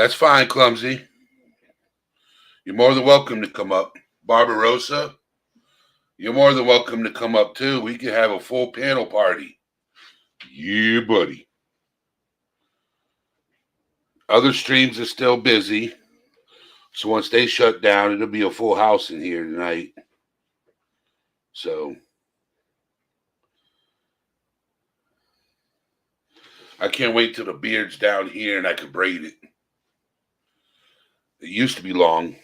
That's fine, Clumsy. You're more than welcome to come up. Barbarossa, you're more than welcome to come up too. We can have a full panel party. Yeah, buddy. Other streams are still busy. So once they shut down, it'll be a full house in here tonight. So I can't wait till the beard's down here and I can braid it. It used to be long.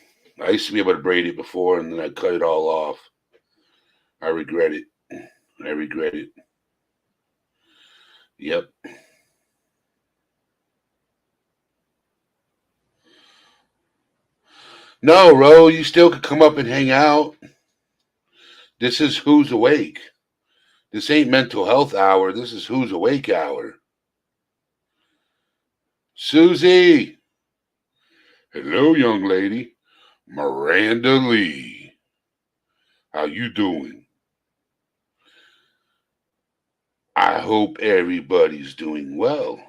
I used to be able to braid it before, and then I cut it all off. I regret it. I regret it. Yep. No, Ro, you still could come up and hang out. This is Who's Awake. This ain't mental health hour. This is Who's Awake hour. Susie. Hello, young lady. Miranda Lee. How you doing? I hope everybody's doing well.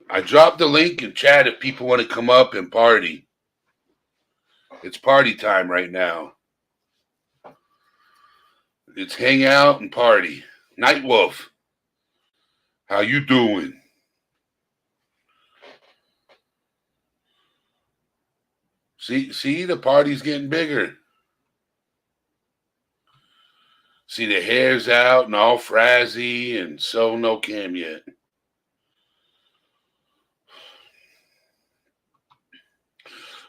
I dropped the link in chat if people want to come up and party. It's party time right now. It's hang out and party. Night Wolf. How you doing? See, the party's getting bigger. See, the hair's out and all frazzy, and so no cam yet.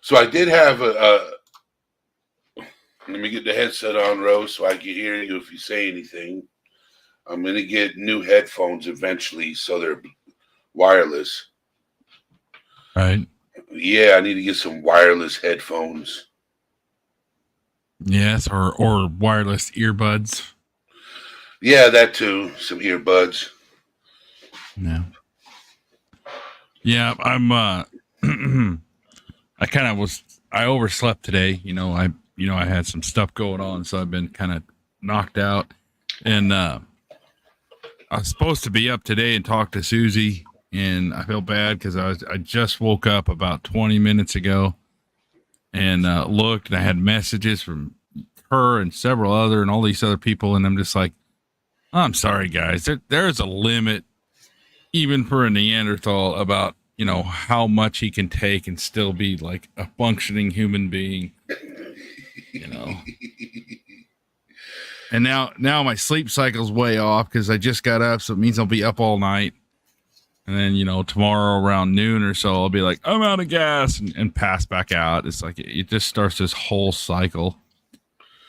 So I did have let me get the headset on, Rose, so I can hear you if you say anything. I'm going to get new headphones eventually, so they're wireless. Right. Yeah, I need to get some wireless headphones. Yes, or wireless earbuds. Yeah, that too. Some earbuds. Yeah. Yeah, I'm I overslept today. I had some stuff going on, so I've been kind of knocked out. And I was supposed to be up today and talk to Susie, and I feel bad because I just woke up about 20 minutes ago and looked, and I had messages from her and several other and all these other people, and I'm just like, I'm sorry, guys. There's a limit, even for a Neanderthal, about how much he can take and still be like a functioning human being. And now my sleep cycle's way off because I just got up, so it means I'll be up all night. And then, tomorrow around noon or so, I'll be like, I'm out of gas and pass back out. It's like, it just starts this whole cycle.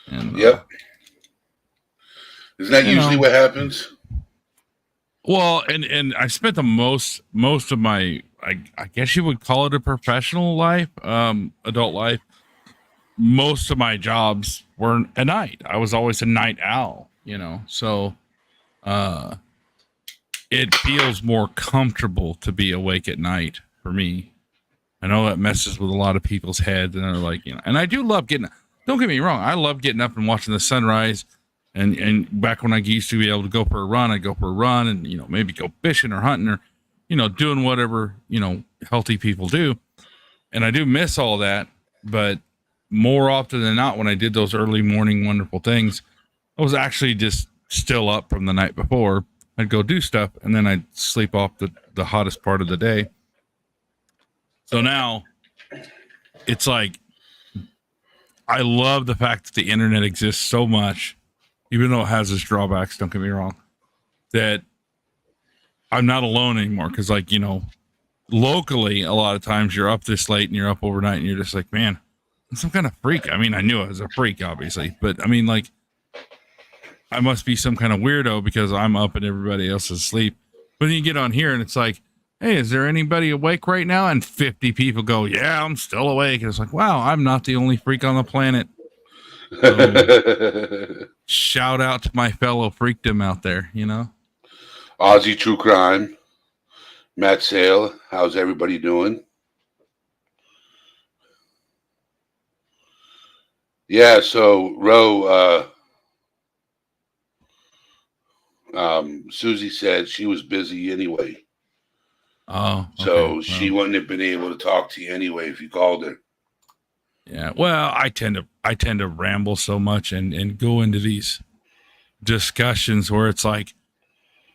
And, yep. Isn't that usually what happens? Well, and I spent the most of my, I guess you would call it a professional life, adult life. Most of my jobs were at night. I was always a night owl, so, it feels more comfortable to be awake at night for me. I know that messes with a lot of people's heads, and they're like, and I do love don't get me wrong. I love getting up and watching the sunrise. And back when I used to be able to go for a run, I'd go for a run and, maybe go fishing or hunting or, doing whatever, healthy people do. And I do miss all that. But more often than not, when I did those early morning wonderful things, I was actually just still up from the night before. I'd go do stuff and then I'd sleep off the hottest part of the day. So now it's like, I love the fact that the internet exists so much, even though it has its drawbacks, don't get me wrong, that I'm not alone anymore. Cause locally, a lot of times you're up this late and you're up overnight and you're just like, man, I'm some kind of freak. I mean, I knew I was a freak, obviously, but I mean, like, I must be some kind of weirdo because I'm up and everybody else is asleep. But then you get on here and it's like, hey, is there anybody awake right now? And 50 people go, yeah, I'm still awake. And it's like, wow, I'm not the only freak on the planet. So, shout out to my fellow freakdom out there, Aussie True Crime. Matt Sale, how's everybody doing? Yeah, so Ro, Susie said she was busy anyway. Oh, okay. So she wouldn't have been able to talk to you anyway if you called her. Yeah. Well, I tend to ramble so much and go into these discussions where it's like,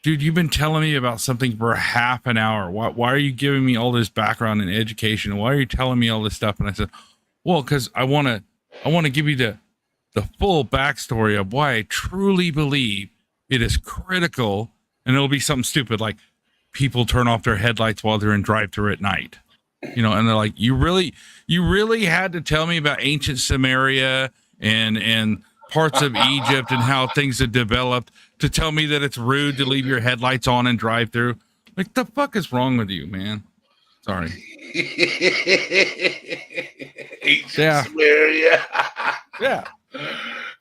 dude, you've been telling me about something for half an hour. Why are you giving me all this background and education? Why are you telling me all this stuff? And I said, well, because I want to give you the full backstory of why I truly believe it is critical. And it'll be something stupid like people turn off their headlights while they're in drive-thru at night. You know, and they're like, you really had to tell me about ancient Samaria and parts of Egypt and how things had developed to tell me that it's rude to leave your headlights on and drive through. Like, the fuck is wrong with you, man? Sorry. Ancient Samaria. Yeah.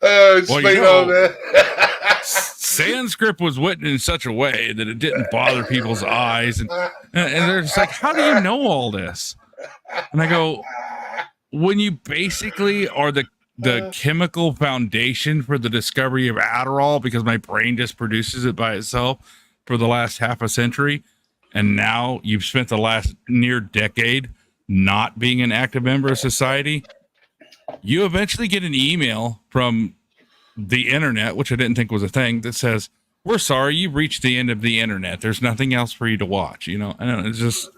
Explain all that. Sanskrit was written in such a way that it didn't bother people's eyes. And they're just like, how do you know all this? And I go, when you basically are the chemical foundation for the discovery of Adderall, because my brain just produces it by itself for the last half a century. And now you've spent the last near decade not being an active member of society. You eventually get an email from the internet, which I didn't think was a thing, that says, we're sorry, you've reached the end of the internet. There's nothing else for you to watch. You know, I don't know, it's just,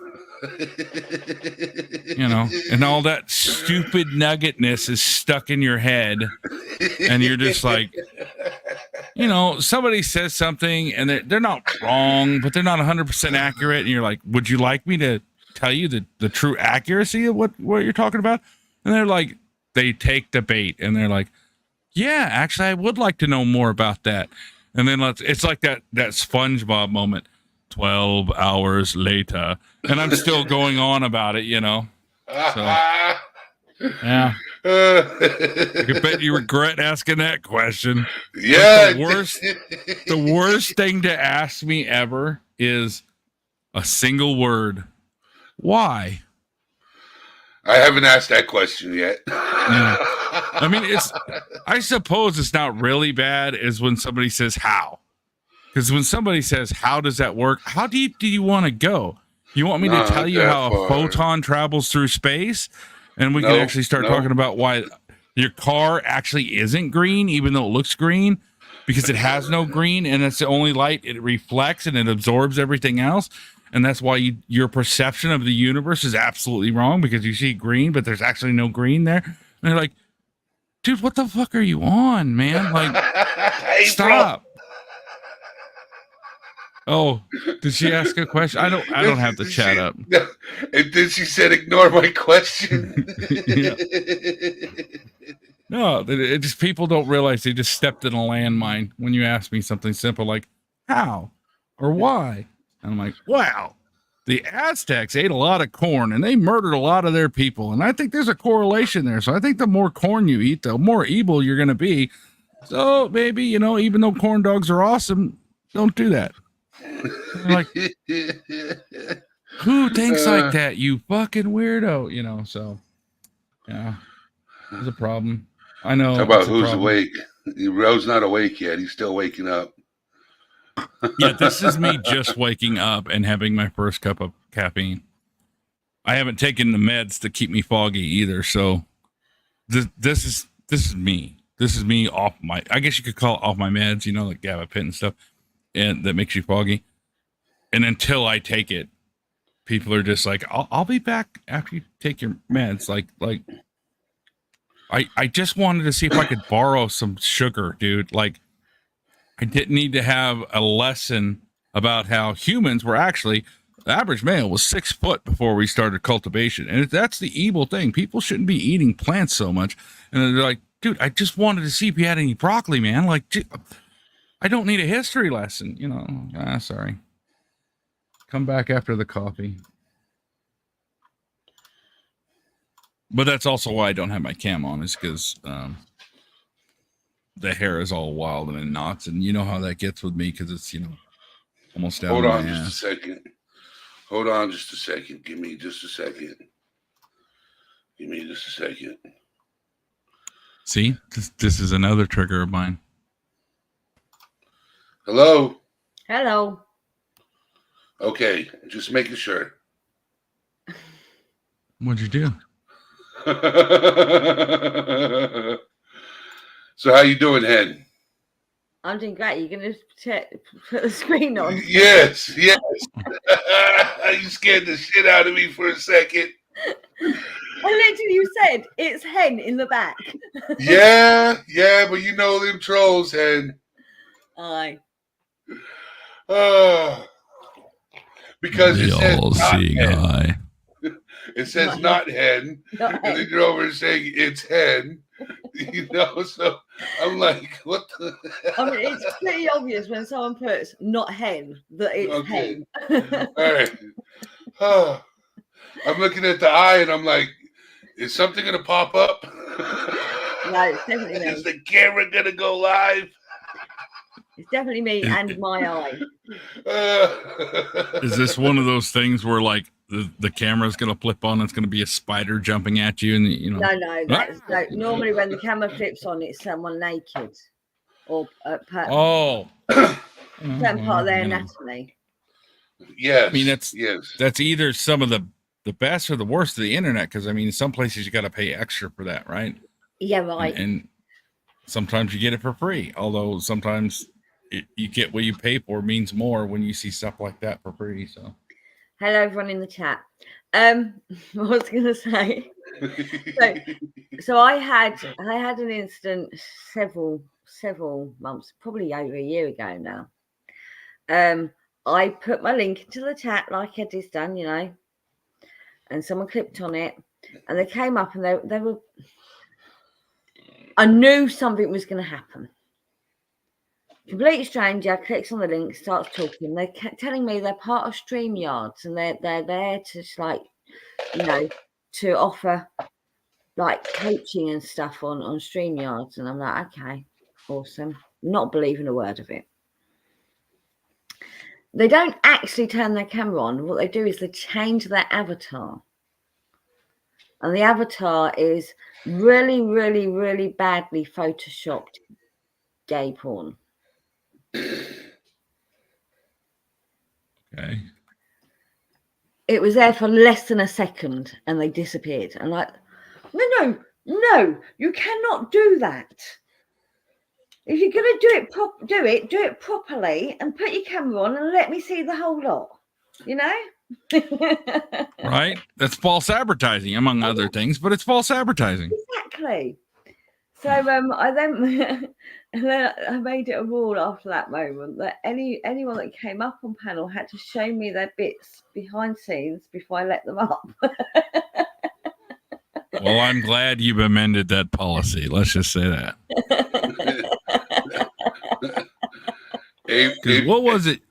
you know, and all that stupid nuggetness is stuck in your head. And you're just like, you know, somebody says something and they're not wrong, but they're not 100% accurate. And you're like, would you like me to tell you the true accuracy of what you're talking about? And they're like, they take the bait and they're like, yeah, actually, I would like to know more about that. And then it's like that SpongeBob moment, 12 hours later. And I'm still going on about it, you know? So, yeah. I can bet you regret asking that question. Yeah. The worst thing to ask me ever is a single word. Why? I haven't asked that question yet. Yeah. I mean, I suppose it's not really bad is when somebody says how. Because when somebody says, how does that work? How deep do you want to go? You want me to tell you how a photon travels through space? And we can actually start talking about why your car actually isn't green, even though it looks green, because it has no green, and it's the only light it reflects, and it absorbs everything else. And that's why your perception of the universe is absolutely wrong, because you see green, but there's actually no green there. And they're like, dude, what the fuck are you on, man? Like, stop. Oh, did she ask a question? I don't have the chat up. No, and then she said, ignore my question. No, it just, people don't realize they just stepped in a landmine when you ask me something simple like how or why. And I'm like, wow, the Aztecs ate a lot of corn and they murdered a lot of their people. And I think there's a correlation there. So I think the more corn you eat, the more evil you're going to be. So maybe, you know, even though corn dogs are awesome, don't do that. Like, who thinks like that, you fucking weirdo? You know, so yeah, there's a problem. I know. How about who's awake? Roe's not awake yet. He's still waking up. Yeah, this is me just waking up and having my first cup of caffeine. I haven't taken the meds to keep me foggy either. So this is me. This is me off my, I guess you could call it off my meds, you know, like gabapentin and stuff, and that makes you foggy. And until I take it, people are just like, I'll be back after you take your meds. Like I just wanted to see if I could borrow some sugar, dude. Like, I didn't need to have a lesson about how humans were actually, the average male was 6 foot before we started cultivation. And that's the evil thing. People shouldn't be eating plants so much. And they're like, dude, I just wanted to see if you had any broccoli, man. Like, I don't need a history lesson, you know. Sorry. Come back after the coffee. But that's also why I don't have my cam on, is because the hair is all wild and in knots, and you know how that gets with me because it's, you know, almost down. Hold on just a second. Hold on just a second. Give me just a second. Give me just a second. See, this is another trigger of mine. Hello. Hello. Okay, just making sure. What'd you do? So how you doing, Hen? I'm doing great. You're going to put the screen on? Yes. You scared the shit out of me for a second. I literally, you said it's Hen in the back. Yeah, but you know them trolls, Hen. Aye. Because The it says all-seeing eye. it says not hen, Not and then you're over saying it's hen. You know, so I'm like, what the? I mean, it's pretty obvious when someone puts not hen that it's Okay. hen. All right. I'm looking at the eye and I'm like, is something gonna pop up? No, it's definitely me. Is the camera gonna go live? It's definitely me and my eye. Is this one of those things where like the camera's gonna flip on? It's gonna be a spider jumping at you, and you know. No. No. Normally, when the camera flips on, it's someone naked or certain part of their anatomy. Yes. I mean, that's either some of the best or the worst of the internet, because I mean, some places you got to pay extra for that, right? Yeah, right. And sometimes you get it for free, although sometimes you get what you pay for means more when you see stuff like that for free. So, hello everyone in the chat. I was going to say. So I had an incident several months, probably over a year ago now. I put my link into the chat like Eddie's done, you know, and someone clicked on it, and they came up and they were. I knew something was going to happen. Complete stranger clicks on the link, starts talking. They're telling me they're part of StreamYards and they're there to like, you know, to offer like coaching and stuff on StreamYards. And I'm like, okay, awesome. Not believing a word of it. They don't actually turn their camera on. What they do is they change their avatar. And the avatar is really, really, really badly photoshopped gay porn. okay. It was there for less than a second and they disappeared. I'm like, no, you cannot do that. If you're going to do it properly and put your camera on and let me see the whole lot, you know? Right? That's false advertising, among other things, but it's false advertising. Exactly. So I made it a rule after that moment that anyone that came up on panel had to show me their bits behind scenes before I let them up. Well, I'm glad you've amended that policy. Let's just say that. What was it?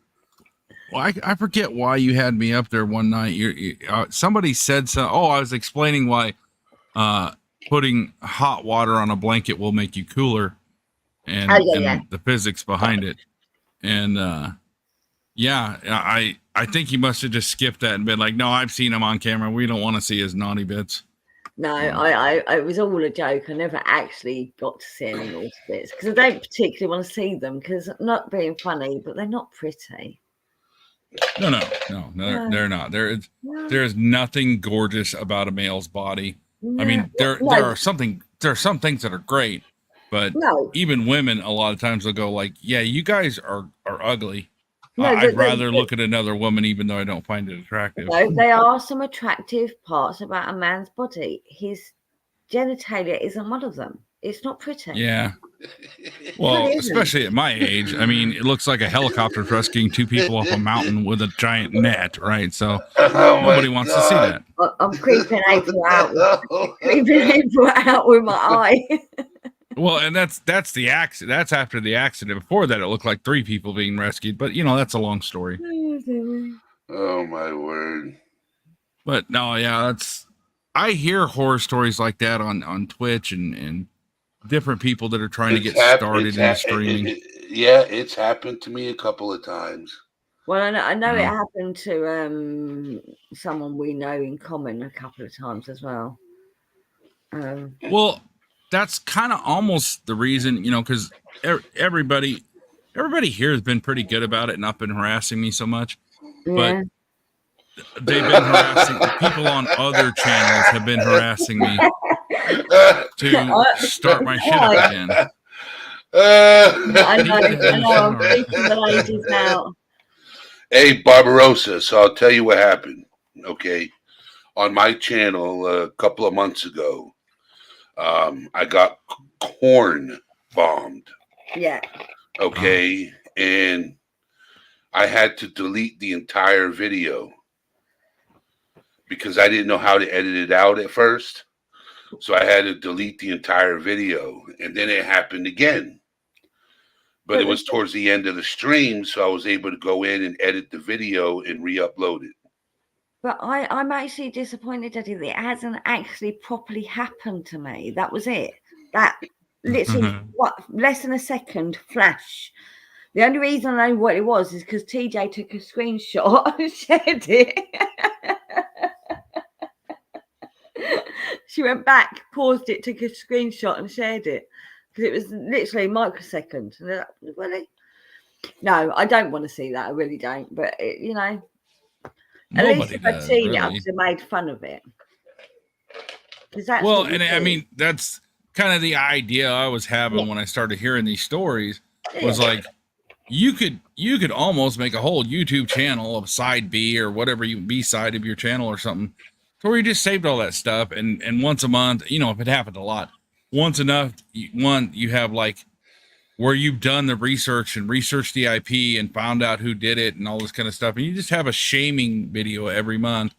Well, I forget why you had me up there one night. Somebody said so. Oh, I was explaining why putting hot water on a blanket will make you cooler, and the physics behind it. And I think you must have just skipped that and been like, no, I've seen him on camera. We don't want to see his naughty bits. No, it was all a joke. I never actually got to see any naughty bits because I don't particularly want to see them because not being funny, but they're not pretty. No, they're not. There is nothing gorgeous about a male's body. I mean, there are some things that are great, but even women a lot of times will go like, yeah, you guys are ugly. I'd rather look at another woman even though I don't find it attractive. No, there are some attractive parts about a man's body. His genitalia isn't one of them. It's not pretty. Yeah. Well, especially at my age. I mean, it looks like a helicopter rescuing two people off a mountain with a giant net, right? So nobody wants to see that. I'm creeping April out with my eye. Well, and that's the accident. That's after the accident. Before that, it looked like 3 people being rescued. But you know, that's a long story. Oh my word! But no, yeah, I hear horror stories like that on Twitch and different people that are trying to get started in streaming. It's happened to me a couple of times. Well, I know it happened to someone we know in common a couple of times as well. Well, that's kind of almost the reason, you know, because everybody here has been pretty good about it, not been harassing me so much. Yeah. they've been harassing people on other channels have been harassing me to start my shit up again. I know. I'm Right. keeping the ladies out. Hey, Barbarossa, so I'll tell you what happened. Okay. On my channel a couple of months ago, I got corn bombed. Yeah. Okay. And I had to delete the entire video because I didn't know how to edit it out at first. So I had to delete the entire video. And then it happened again. But it was towards the end of the stream, so I was able to go in and edit the video and re-upload it. But I'm actually disappointed that it hasn't actually properly happened to me. That was it. That literally less than a second flash. The only reason I know what it was is because TJ took a screenshot and shared it. She went back, paused it, took a screenshot and shared it because it was literally a microsecond. And like, really? No, I don't want to see that. I really don't. But you know, at least if I'd seen it, I would have made fun of it. That's well, and I mean, that's kind of the idea I was having when I started hearing these stories. Was like, you could almost make a whole YouTube channel of side B or whatever B side of your channel or something, where you just saved all that stuff and once a month, you know, if it happened a lot, once enough, you have like where you've done the research and researched the IP and found out who did it and all this kind of stuff, and you just have a shaming video every month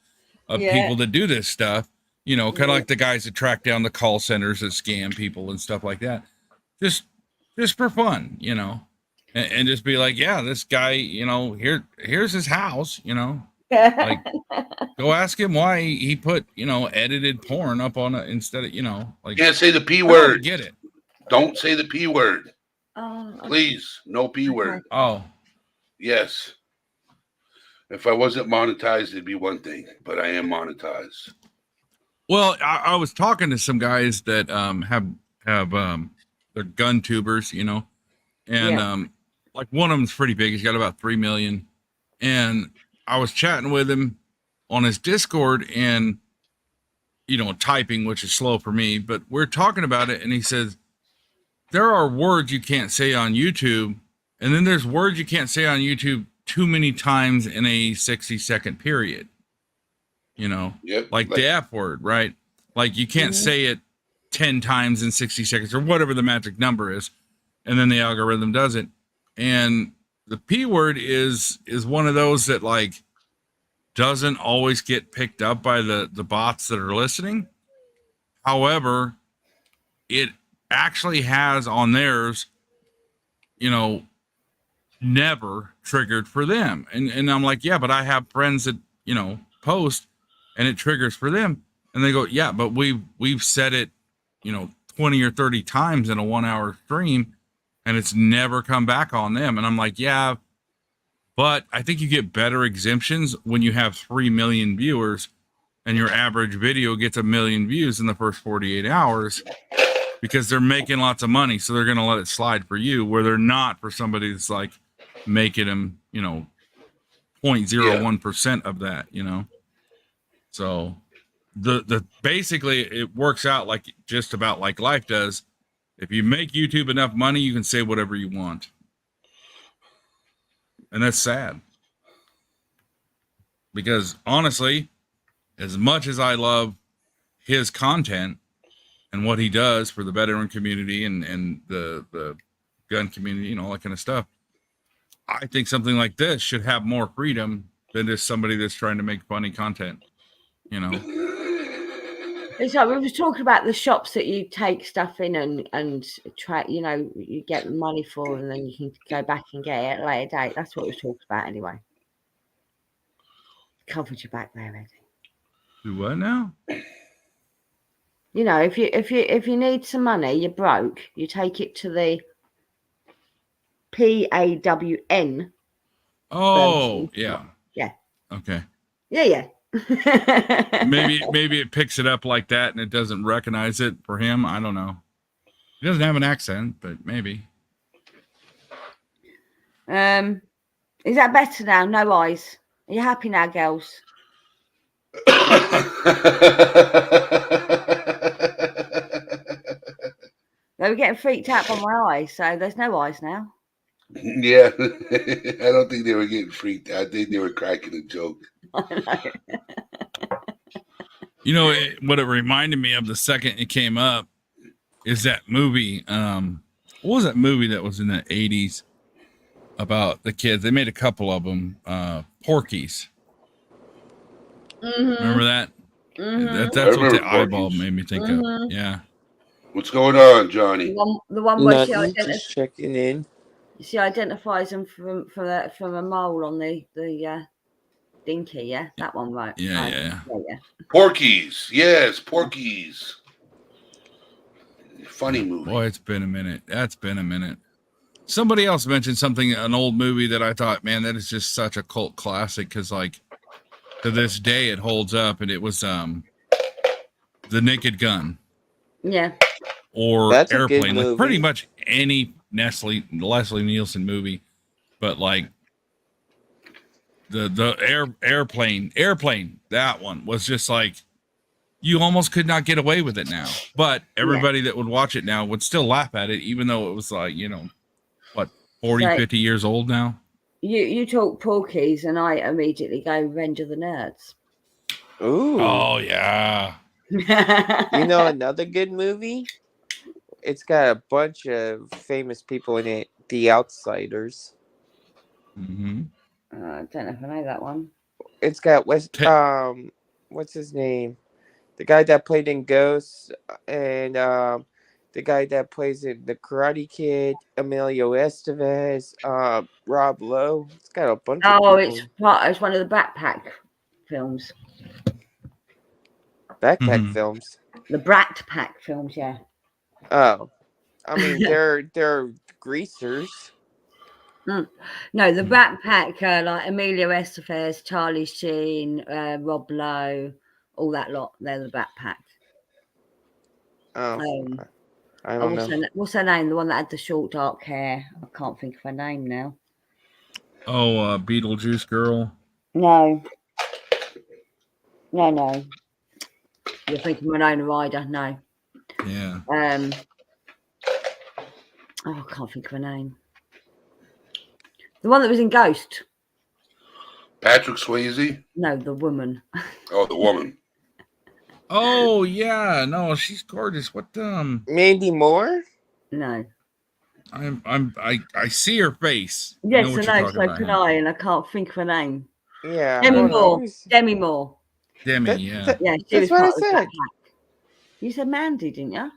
of people that do this stuff, you know, kind of like the guys that track down the call centers that scam people and stuff like that, just for fun, you know. And just be like, yeah, this guy, you know, here's his house, you know, like go ask him why he put, you know, edited porn up on it instead of, you know, like can't say the P word. Get it? Don't say the P word. Please, no P word. Oh, yes. If I wasn't monetized, it'd be one thing, but I am monetized. Well, I was talking to some guys that have they're gun tubers, you know, and like one of them's pretty big. He's got about 3 million. And I was chatting with him on his Discord and, you know, typing, which is slow for me, but we're talking about it. And he says, there are words you can't say on YouTube. And then there's words you can't say on YouTube too many times in a 60-second period, you know, like the F word, right? Like you can't say it 10 times in 60 seconds or whatever the magic number is. And then the algorithm does it. And the P word is one of those that like doesn't always get picked up by the bots that are listening. However, it actually has on theirs, you know, never triggered for them. And I'm like, yeah, but I have friends that, you know, post and it triggers for them. And they go, yeah, but we've said it, you know, 20 or 30 times in a 1 hour stream. And it's never come back on them. And I'm like, yeah, but I think you get better exemptions when you have 3 million viewers and your average video gets 1 million views in the first 48 hours because they're making lots of money. So they're going to let it slide for you where they're not for somebody that's like making them, you know, 0.01% of that, you know? So the basically it works out like just about like life does. If you make YouTube enough money, you can say whatever you want. And that's sad. Because honestly, as much as I love his content and what he does for the veteran community and the gun community, you know, all that kind of stuff, I think something like this should have more freedom than just somebody that's trying to make funny content, you know. It's like we were talking about the shops that you take stuff in and try, you know, you get money for, and then you can go back and get it at a later date. That's what we talked about anyway. Covered your back there, Eddie. Do what now? You know, if you need some money, you're broke. You take it to the PAWN. Oh, yeah. Yeah. Okay. Yeah. maybe it picks it up like that and it doesn't recognize it for him. I don't know. He doesn't have an accent, but maybe. Is that better now? No eyes. Are you happy now, girls? They were getting freaked out by my eyes, so there's no eyes now. Yeah, I don't think they were getting freaked out. I think they were cracking a joke. You know what it reminded me of the second it came up is that movie. What was that movie that was in the 80s about the kids? They made a couple of them. Porky's. Remember that? That's what the eyeball Porky's. made me think of. Yeah. What's going on, Johnny? The one where Nothing, just checking in. she identifies them from a mole on the dinky, yeah? That one, right? Yeah. Porky's. Yes, Porky's. Funny movie. Boy, it's been a minute. That's been a minute. Somebody else mentioned something, an old movie that I thought, man, that is just such a cult classic because, like, to this day it holds up, and it was The Naked Gun. Yeah. Or That's Airplane, like pretty much any Leslie Nielsen movie, but like the airplane, that one was just like you almost could not get away with it now. But everybody that would watch it now would still laugh at it, even though it was like, 40, 50 years old now. You talk Porky's, and I immediately go Revenge of the Nerds. Ooh. Oh yeah. You know another good movie? It's got a bunch of famous people in it. The Outsiders. Mm-hmm. I don't know if I know that one. It's got what's his name? The guy that played in Ghosts, and the guy that plays in The Karate Kid, Emilio Estevez, Rob Lowe. It's got a bunch of people. It's one of the backpack films. Backpack films. The Brat Pack films, yeah. Oh, I mean they're greasers. No, the backpack, like Emilio Estevez, Charlie Sheen, Rob Lowe, all that lot. They're the backpack. Oh, I don't know. What's her name? The one that had the short dark hair. I can't think of her name now. Oh, Beetlejuice girl. No. You're thinking Winona Ryder. No. Yeah. I can't think of her name. The one that was in Ghost. Patrick Swayze? No, the woman. Oh, the woman. Oh yeah, no, she's gorgeous. What Mandy Moore? No. I see her face. Yes, I know, so can I, and I can't think of her name. Yeah. Demi Moore. Demi Moore. Demi, yeah. Yeah, she was part of the backpack. You said Mandy, didn't you?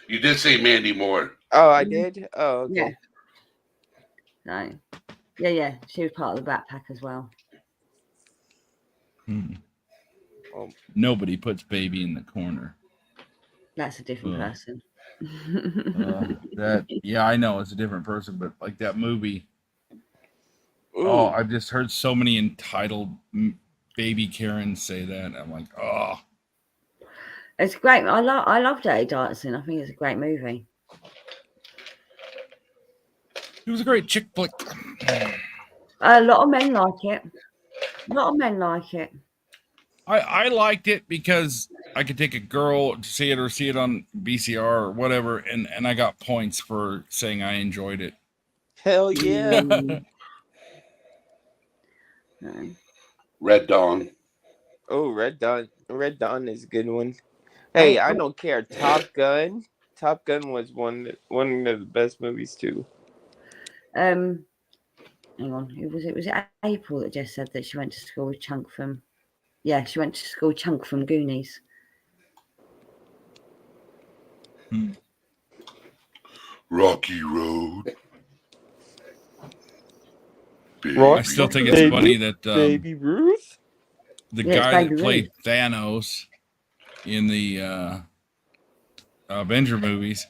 You did say Mandy Moore. Oh, I did? Oh, okay. Yeah. No. Yeah. She was part of the backpack as well. Nobody puts baby in the corner. That's a different person. I know it's a different person, but like that movie. Ooh. Oh, I've just heard so many entitled baby Karens say that. I'm like, oh. It's great. I love Dirty Dancing. I think it's a great movie. It was a great chick flick. A lot of men like it. I liked it because I could take a girl to see it or see it on VCR or whatever, and I got points for saying I enjoyed it. Hell yeah. Red Dawn. Oh, Red Dawn. Red Dawn is a good one. Hey, I don't care. Top Gun. Top Gun was one of the best movies too. Hang on. Was it April that just said that she went to school with Chunk from? Yeah, she went to school with Chunk from Goonies. Rocky Road. I still think it's funny that Baby Ruth, the guy that played Thanos in the Avenger movies,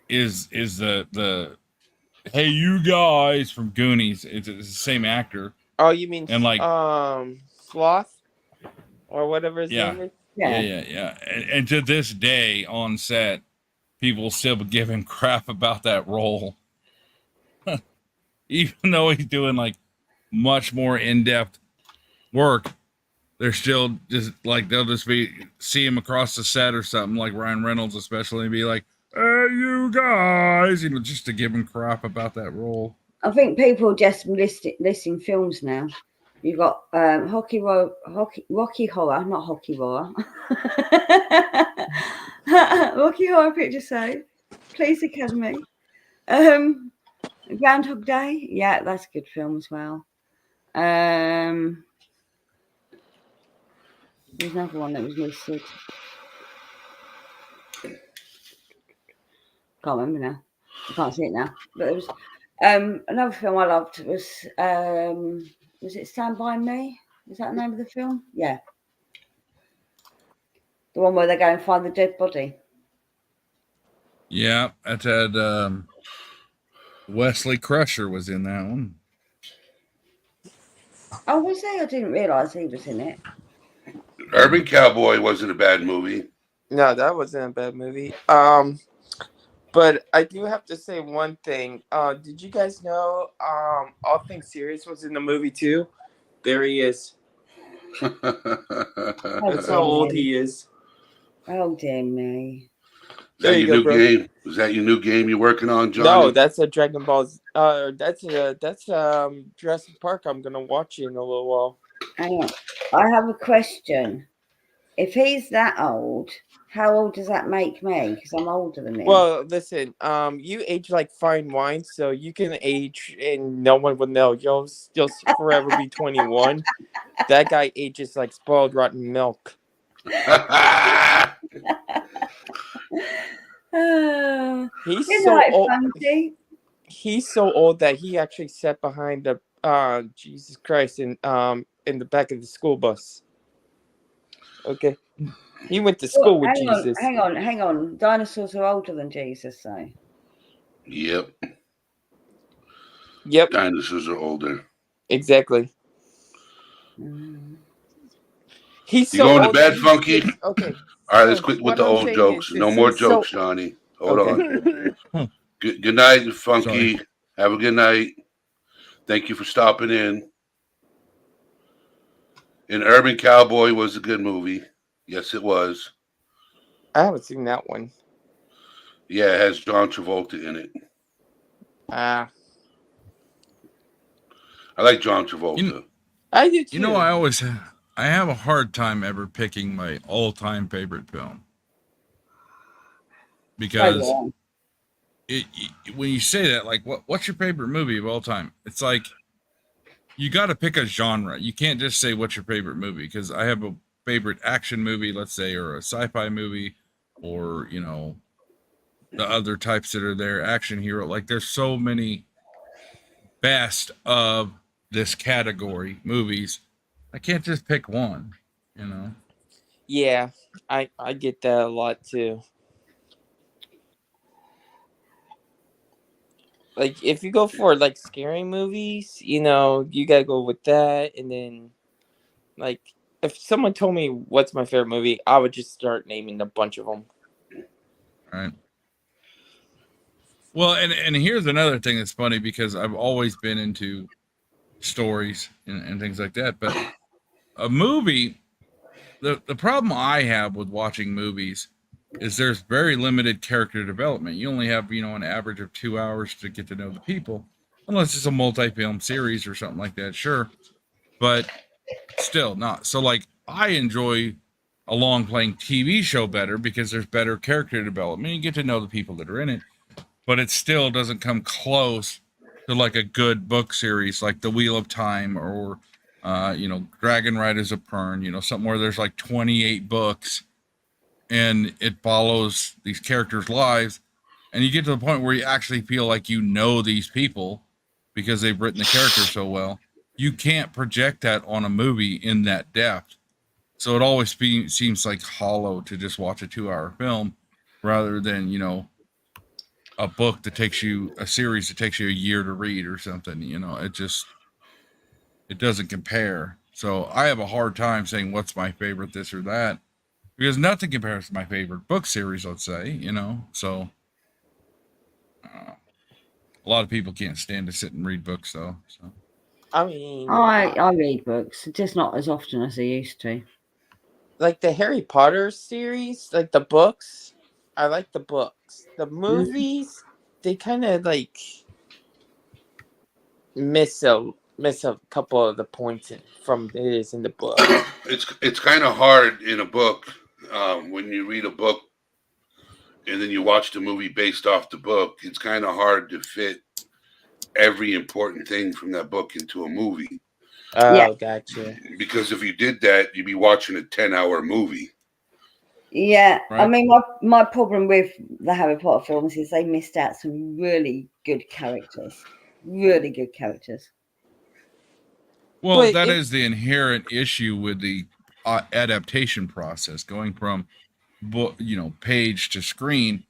is the hey you guys from Goonies. It's the same actor. Oh, you mean and like Sloth or whatever his name is? Yeah. And to this day on set, people still give him crap about that role. Even though he's doing like much more in-depth work, they're still just like they'll just be see him across the set or something, like Ryan Reynolds especially, and be like, "Hey, you guys," just to give him crap about that role. I think people are just listing films now. You've got Rocky Horror, not Hockey Horror. Rocky Horror Picture Show, Police Academy, Groundhog Day. Yeah, that's a good film as well. There's another one that was listed. Can't remember now. I can't see it now. But there was another film I loved was it Stand By Me? Is that the name of the film? Yeah. The one where they go and find the dead body. Yeah, that had Wesley Crusher was in that one. Oh, was he? I didn't realise he was in it. Urban Cowboy wasn't a bad movie. No, that wasn't a bad movie. But I do have to say one thing. Did you guys know All Things Serious was in the movie too? There he is. That's how old he is. Oh dear me. Is that your new game? Is that your new game you're working on, Johnny? No, that's a Dragon Ball. That's Jurassic Park. I'm gonna watch it in a little while. Hang on. I have a question. If he's that old, how old does that make me? Because I'm older than him. Well, listen. You age like fine wine, so you can age and no one will know. You'll still forever be 21. That guy ages like spoiled rotten milk. He's so old. He's so old that he actually sat behind the Jesus Christ in the back of the school bus. Okay, he went to school with Jesus. Hang on. Dinosaurs are older than Jesus, so. Yep. Dinosaurs are older. Exactly. He's you going to bed, Funky? Okay. All right, let's quit with the old jokes. No more jokes, Johnny. Hold on. Good night, Funky. Sorry. Have a good night. Thank you for stopping in. And Urban Cowboy was a good movie. Yes, it was. I haven't seen that one. Yeah, it has John Travolta in it. I like John Travolta. I do too. You know, I have a hard time ever picking my all-time favorite film. Because when you say that, like, what's your favorite movie of all time? It's like, you got to pick a genre. You can't just say what's your favorite movie, because I have a favorite action movie, let's say, or a sci-fi movie, or, the other types that are there, action hero. Like, there's so many best of this category movies. I can't just pick one, Yeah, I get that a lot too. Like, if you go for like scary movies, you gotta go with that. And then, like, if someone told me what's my favorite movie, I would just start naming a bunch of them. All right. Well, and here's another thing that's funny, because I've always been into stories and things like that, but a movie, the problem I have with watching movies is there's very limited character development. You only have, an average of 2 hours to get to know the people, unless it's a multi-film series or something like that, sure. But still not. So, like, I enjoy a long-playing TV show better because there's better character development. You get to know the people that are in it, but it still doesn't come close to, like, a good book series like The Wheel of Time or, Dragon Riders of Pern, something where there's like 28 books and it follows these characters' lives, and you get to the point where you actually feel like you know these people because they've written the characters so well. You can't project that on a movie in that depth. So it always seems like hollow to just watch a 2-hour film rather than, a book that takes you, a series that takes you a year to read or something. It doesn't compare. So I have a hard time saying what's my favorite this or that, because nothing compares to my favorite book series, let's say, so a lot of people can't stand to sit and read books though. So I mean, I read books, just not as often as I used to. like the Harry Potter series, like the books. I like the books. The movies, they kind of like miss a couple of the points from it is in the book. It's kind of hard in a book when you read a book and then you watch the movie based off the book. It's kind of hard to fit every important thing from that book into a movie. Yeah. Oh, gotcha. Because if you did that, you'd be watching a 10-hour movie. Yeah, I Right. mean, my problem with the Harry Potter films is they missed out some really good characters. Really good characters. Well, But that it, is the inherent issue with the adaptation process, going from book, page to screen.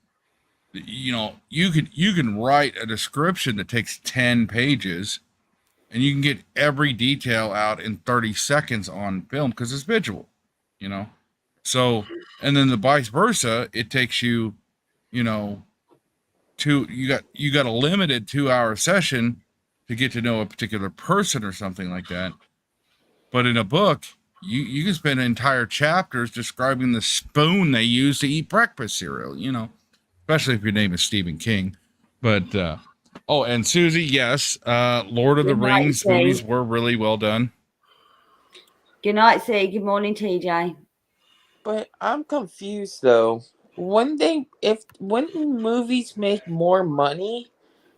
You can write a description that takes 10 pages, and you can get every detail out in 30 seconds on film because it's visual, you know. So, and then the vice versa, it takes you, you know, you got a limited 2 hour session to get to know a particular person or something like that. But in a book, you can spend entire chapters describing the spoon they use to eat breakfast cereal, especially if your name is Stephen King. But oh, and Susie, yes, Lord of the Good night, Rings Steve. movies were really well done. Good night, C. Good morning, TJ. but I'm confused though. When movies make more money,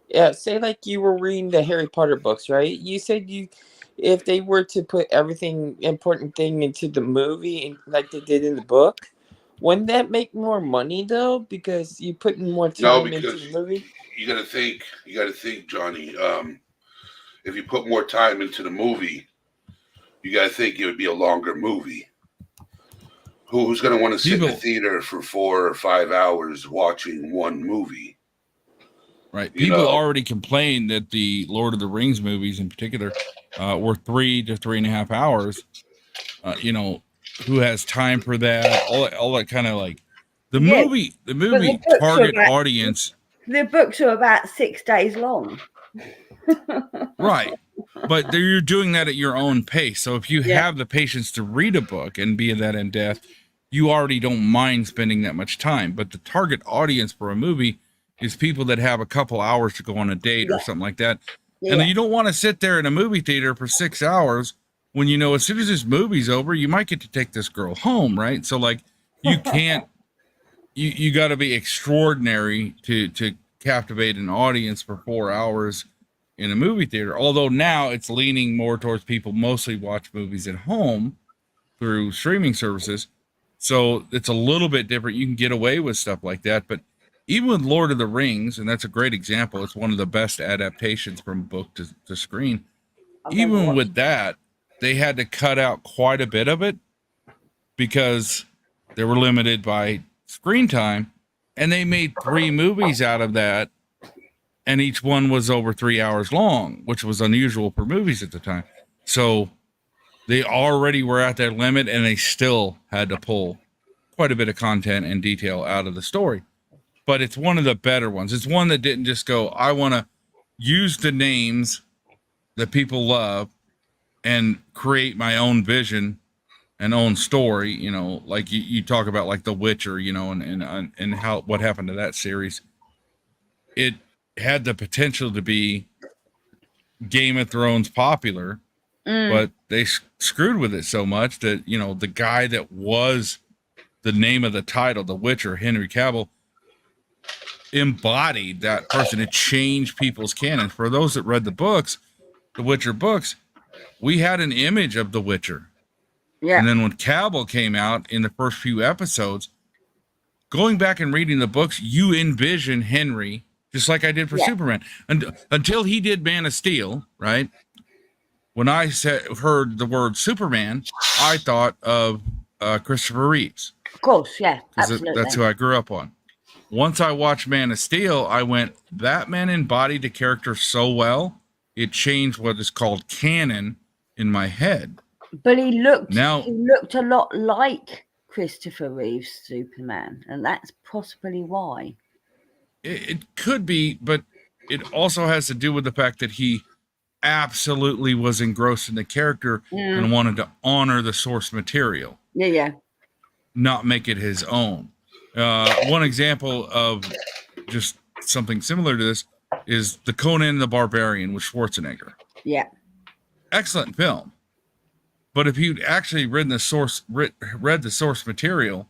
yeah, say like you were reading the Harry Potter books, right? You said if they were to put everything important thing into the movie and like they did in the book, wouldn't that make more money though? Because you put in more No, time into because the movie. you got to think, Johnny. If you put more time into the movie, you got to think it would be a longer movie. Who's going to want to sit in the People, theater for 4 or 5 hours watching one movie? right? You People know, already complained that the Lord of the Rings movies, in particular, were 3 to 3.5 hours. Who has time for that? All that kind of like the Yeah, movie. The but the movie books are target about audience, about 6 days long. right? But you're doing that at your own pace. So if you Yeah. have the patience to read a book and be that in depth, you already don't mind spending that much time. But the target audience for a movie is people that have a couple hours to go on a date or Yeah. something like that. And then Yeah. you don't want to sit there in a movie theater for 6 hours when as soon as this movie's over, you might get to take this girl home, right? So like you can't you got to be extraordinary to captivate an audience for 4 hours in a movie theater. Although now it's leaning more towards people mostly watch movies at home through streaming services. So it's a little bit different. You can get away with stuff like that. But even with Lord of the Rings, and that's a great example, it's one of the best adaptations from book to screen. I've never Even watched. with that, they had to cut out quite a bit of it because they were limited by screen time. And they made 3 movies out of that, and each one was over 3 hours long, which was unusual for movies at the time. So they already were at their limit, and they still had to pull quite a bit of content and detail out of the story. But it's one of the better ones. It's one that didn't just go, I want to use the names that people love and create my own vision and own story. Like you talk about like The Witcher, and how what happened to that series. It had the potential to be Game of Thrones popular, but they screwed with it so much that the guy that was the name of the title, The Witcher, Henry Cavill, embodied that person. It changed people's canon. For those that read the books, the Witcher books, we had an image of the Witcher. Yeah. And then when Cavill came out in the first few episodes, going back and reading the books, you envision Henry just like I did for Superman. And until he did Man of Steel, right? When I heard the word Superman, I thought of Christopher Reeves. Of course, yeah, Because absolutely. that's who I grew up on. Once I watched Man of Steel, I went, that man embodied the character so well, it changed what is called canon in my head. But he looked Now, a lot like Christopher Reeve's Superman, and that's possibly why. it could be, but it also has to do with the fact that he absolutely was engrossed in the character and wanted to honor the source material, Yeah. not make it his own. One example of just something similar to this is the Conan the Barbarian with Schwarzenegger. Yeah. Excellent film. But if you'd actually read the source material,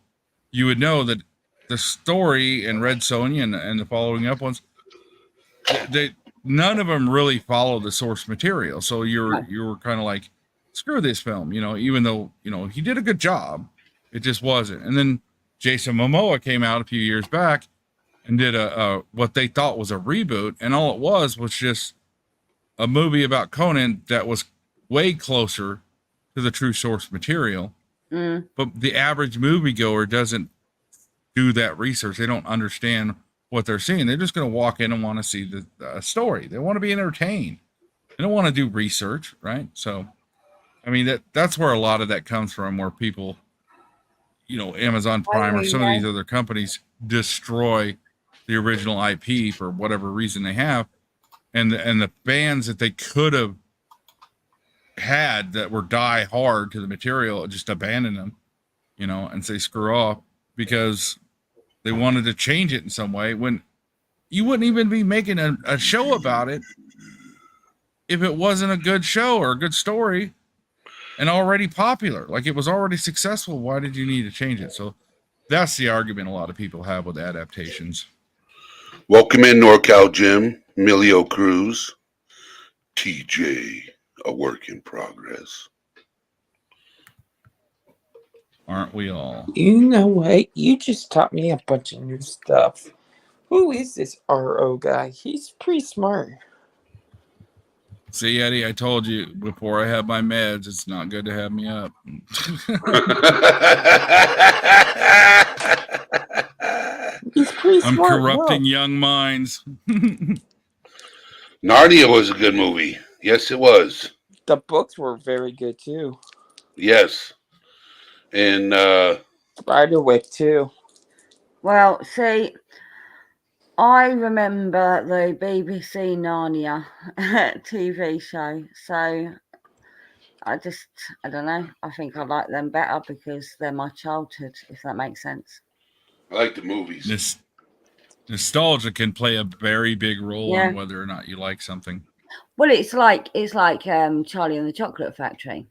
you would know that the story in Red Sonja and the following up ones, they none of them really follow the source material. So you were kind of like, screw this film, even though he did a good job, it just wasn't. And then Jason Momoa came out a few years back and did a what they thought was a reboot, and all it was just a movie about Conan that was way closer to the true source material. But the average moviegoer doesn't do that research. They don't understand what they're seeing. They're just going to walk in and want to see the story. They want to be entertained. They don't want to do research, right? So, I mean, that's where a lot of that comes from, where people, Amazon Prime or some of these other companies destroy the original IP for whatever reason they have. And the fans that they could have had that were die hard to the material just abandon them, and say screw off because they wanted to change it in some way, when you wouldn't even be making a show about it if it wasn't a good show or a good story and already popular. Like, it was already successful. Why did you need to change it? So that's the argument a lot of people have with adaptations. Welcome in, NorCal Jim, Emilio Cruz, TJ, a work in progress. Aren't we all? You know what? You just taught me a bunch of new stuff. Who is this RO guy? He's pretty smart. See, Eddie, I told you before I have my meds, it's not good to have me up. He's pretty smart. I'm corrupting young minds. Narnia was a good movie. Yes, it was. The books were very good too. Yes. And Spiderwick too. Well, see, I remember the BBC Narnia TV show, so I don't know. I think I like them better because they're my childhood, if that makes sense. I like the movies. Nostalgia can play a very big role in whether or not you like something. Well, it's like Charlie and the Chocolate Factory.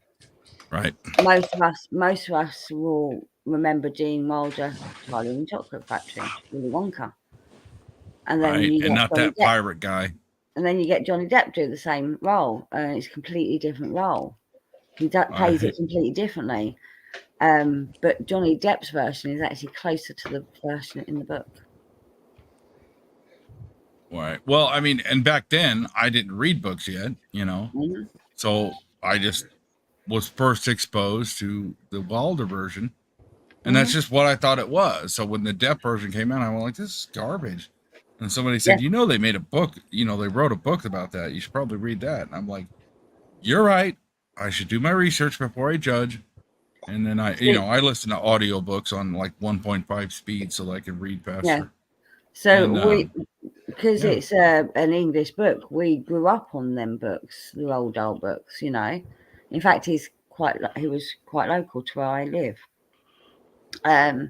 Right. Most of us will remember Gene Wilder, Charlie and the Chocolate Factory, Willy Wonka. And then and not Johnny that Depp. Pirate guy. And then you get Johnny Depp do the same role, and it's a completely different role. He plays it completely differently. But Johnny Depp's version is actually closer to the version in the book. Right. Well, I mean, and back then I didn't read books yet, so I just was first exposed to the Wilder version, and that's just what I thought it was. So when the Depp version came out, I was like, this is garbage. And somebody said, they made a book, they wrote a book about that. You should probably read that. And I'm like, you're right. I should do my research before I judge. And then I listen to audiobooks on like 1.5 speed so that I can read faster. Yeah. So because it's an English book, we grew up on them books, the old books, In fact, he was quite local to where I live.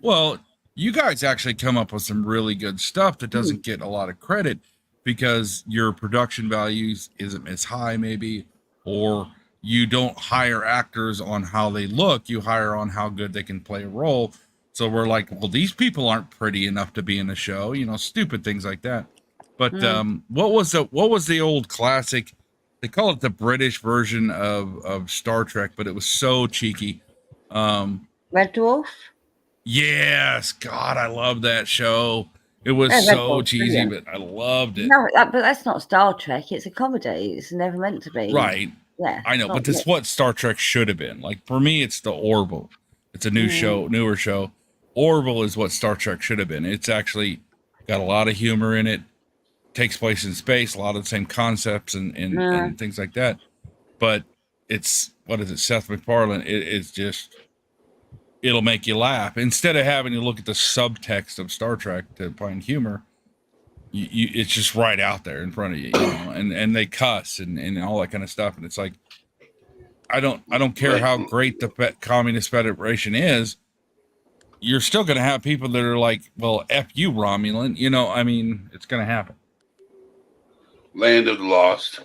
Well, you guys actually come up with some really good stuff that doesn't get a lot of credit because your production values isn't as high, maybe, or you don't hire actors on how they look. You hire on how good they can play a role. So we're like, well, these people aren't pretty enough to be in a show, stupid things like that. But what was the old classic? They call it the British version of Star Trek, but it was so cheeky. Red Dwarf? Yes, God, I love that show. It was so cheesy, but I loved it. No, but that's not Star Trek. It's a comedy. It's never meant to be. Right. Yeah. I know, but this is what Star Trek should have been. Like, for me, it's the Orville. It's a newer show. Orville is what Star Trek should have been. It's actually got a lot of humor in it. Takes place in space, a lot of the same concepts and things like that. But it's, Seth MacFarlane. It's just... It'll make you laugh. Instead of having to look at the subtext of Star Trek to find humor, it's just right out there in front of you, you know, and they cuss and all that kind of stuff. And it's like, I don't care how great the Communist Federation is. You're still going to have people that are like, well, F you, Romulan. You know, I mean, it's going to happen. Land of the Lost.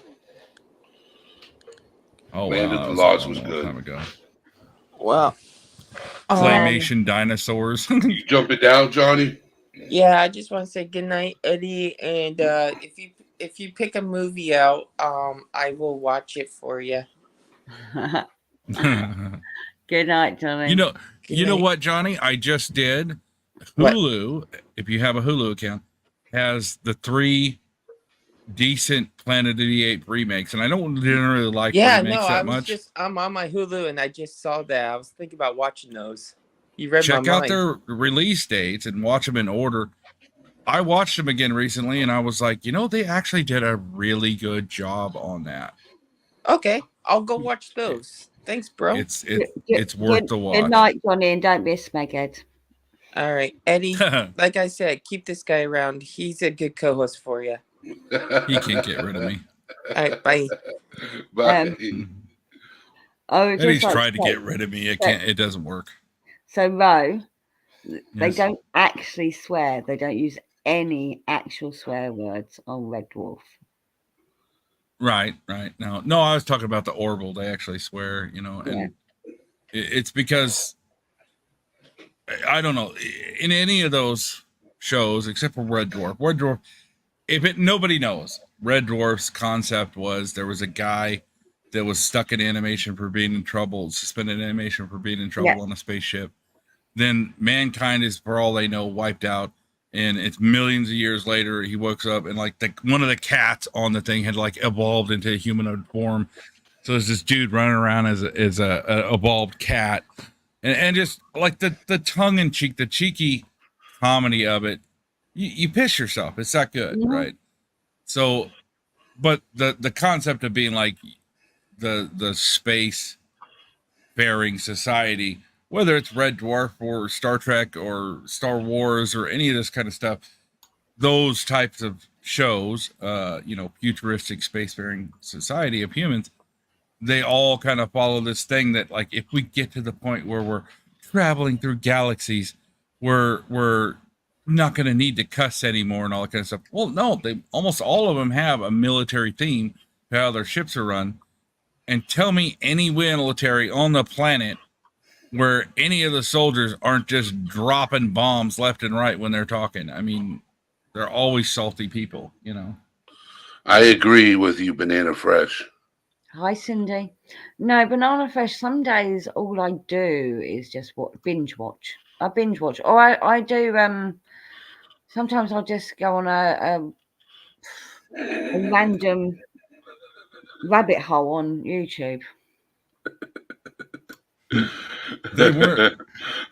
Oh, Land wow, of the that Lost a was long good. time ago. Well, Claymation dinosaurs. You jumping down, Johnny? yeah, I just want to say good night, Eddie. And if you pick a movie out, I will watch it for you. Good night, Johnny. You Good know night. what, Johnny? I just did. What? Hulu, if you have a Hulu account, has the 3 decent Planet of the Apes remakes, and I don't generally like Yeah, remakes no, that much. I'm on my Hulu and I just saw that. I was thinking about watching those. You read my Check out mind. their release dates and watch them in order. I watched them again recently, and I was like, you know, they actually did a really good job on that. Okay, I'll go watch those. Thanks, bro. It's worth the watch. Good night, Johnny, and don't be a smeghead. All right, Eddie. Like I said, keep this guy around. He's a good co-host for you. He can't get rid of me. All right, bye. Bye. Eddie's tried to get rid of me. It doesn't work. So, Ro, they Yes. don't actually swear. They don't use any actual swear words on Red Dwarf. Right. No, I was talking about the Orville. They actually swear, you know, and it's because I don't know, in any of those shows except for Red Dwarf, nobody knows. Red Dwarf's concept was there was a guy that was stuck in animation for being in trouble, suspended animation for being in trouble on a spaceship. Then mankind is, for all they know, wiped out. And it's millions of years later, he wakes up and like one of the cats on the thing had like evolved into a humanoid form. So there's this dude running around as a evolved cat, and just like the tongue in cheek, the cheeky comedy of it, you piss yourself. It's that good, right? So, but the concept of being like the space faring society, whether it's Red Dwarf or Star Trek or Star Wars or any of this kind of stuff, those types of shows, futuristic spacefaring society of humans, they all kind of follow this thing that, like, if we get to the point where we're traveling through galaxies, we're not going to need to cuss anymore and all that kind of stuff. Well, no, they almost all of them have a military theme to how their ships are run. And tell me any military on the planet where any of the soldiers aren't just dropping bombs left and right when they're talking. I mean, they're always salty people, you know. I agree with you, Banana Fresh. Hi, Cindy. No, Banana Fresh, some days all I do is just binge watch. I binge watch. Or I do, sometimes I'll just go on a random rabbit hole on YouTube. They weren't.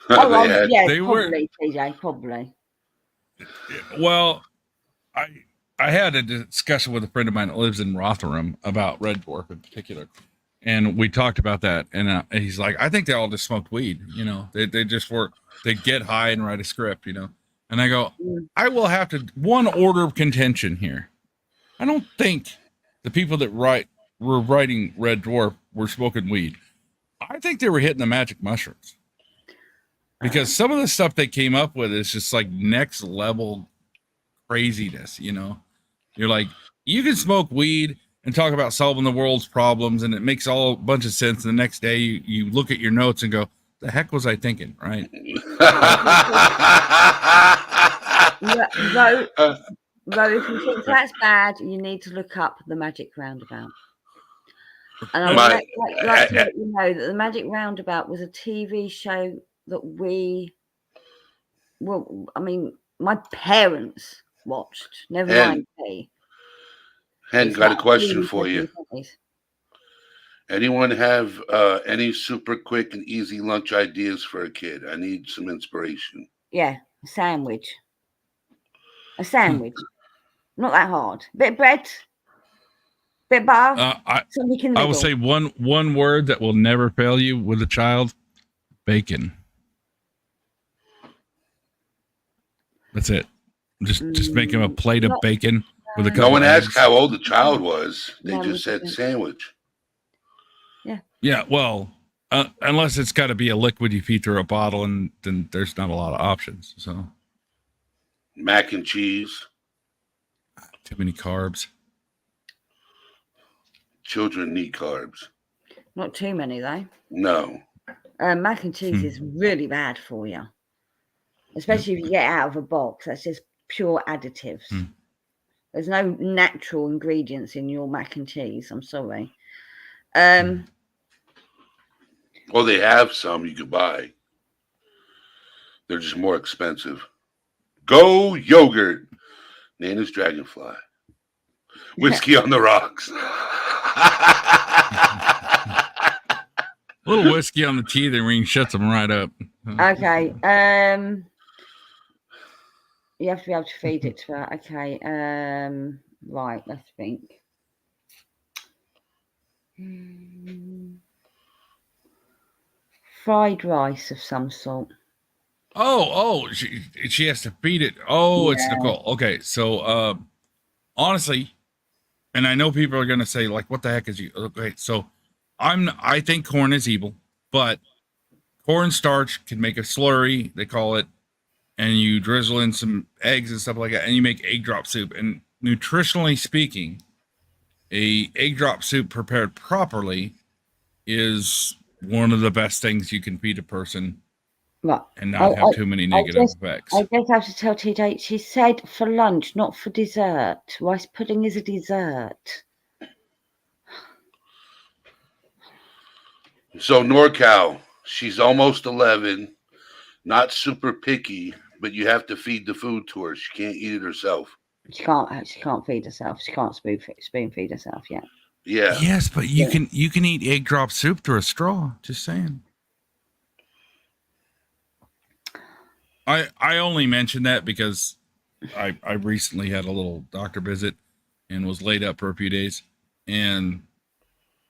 Probably, TJ, probably. Well, I had a discussion with a friend of mine that lives in Rotherham about Red Dwarf in particular, and we talked about that. And he's like, I think they all just smoked weed. You know, they get high and write a script. You know, and I go, I will have to one order of contention here. I don't think the people that were writing Red Dwarf were smoking weed. I think they were hitting the magic mushrooms, because some of the stuff they came up with is just like next level craziness. You know, you're like, you can smoke weed and talk about solving the world's problems, and it makes all a bunch of sense. And the next day you look at your notes and go, the heck was I thinking? Right. Ro, if you think that's bad, you need to look up the Magic Roundabout. And I would like to let you know that the Magic Roundabout was a TV show that my parents watched. Never mind me. Hen, got a question for you. Anyone have any super quick and easy lunch ideas for a kid? I need some inspiration. Yeah, a sandwich. Not that hard. Bit of bread. Bit of butter. I will say one word that will never fail you with a child: bacon. That's it. Just make him a plate of Not- bacon with a No couple one eggs. asked how old the child was. They No, we just said didn't. sandwich. Yeah, well, unless it's got to be a liquid you feed through a bottle, and then there's not a lot of options. So Mac and cheese. too many carbs. Children need carbs. Not too many though. No. Mac and cheese is really bad for you, especially if you get it out of a box. That's just pure additives. There's no natural ingredients in your mac and cheese. I'm sorry. Well, they have some you could buy. They're just more expensive. Go yogurt. Nana's Dragonfly. Whiskey on the rocks. A little whiskey on the teething ring shuts them right up. Okay. You have to be able to feed it to her. Okay. Right. Let's think. Fried rice of some sort. Oh, she has to feed it. Oh, it's Nicole. Okay, so honestly, and I know people are gonna say like, "What the heck is you?" Okay, so I think corn is evil, but cornstarch can make a slurry. They call it, and you drizzle in some eggs and stuff like that, and you make egg drop soup. And nutritionally speaking, a egg drop soup prepared properly is one of the best things you can feed a person. Right. And not have too many negative effects. I just have to tell TJ, she said for lunch, not for dessert. Rice pudding is a dessert. So NorCal, she's almost 11, not super picky, but you have to feed the food to her. She can't eat it herself. She can't feed herself. She can't spoon feed herself yet. Yeah. Yes, but you can eat egg drop soup through a straw. Just saying. I only mentioned that because I recently had a little doctor visit and was laid up for a few days, and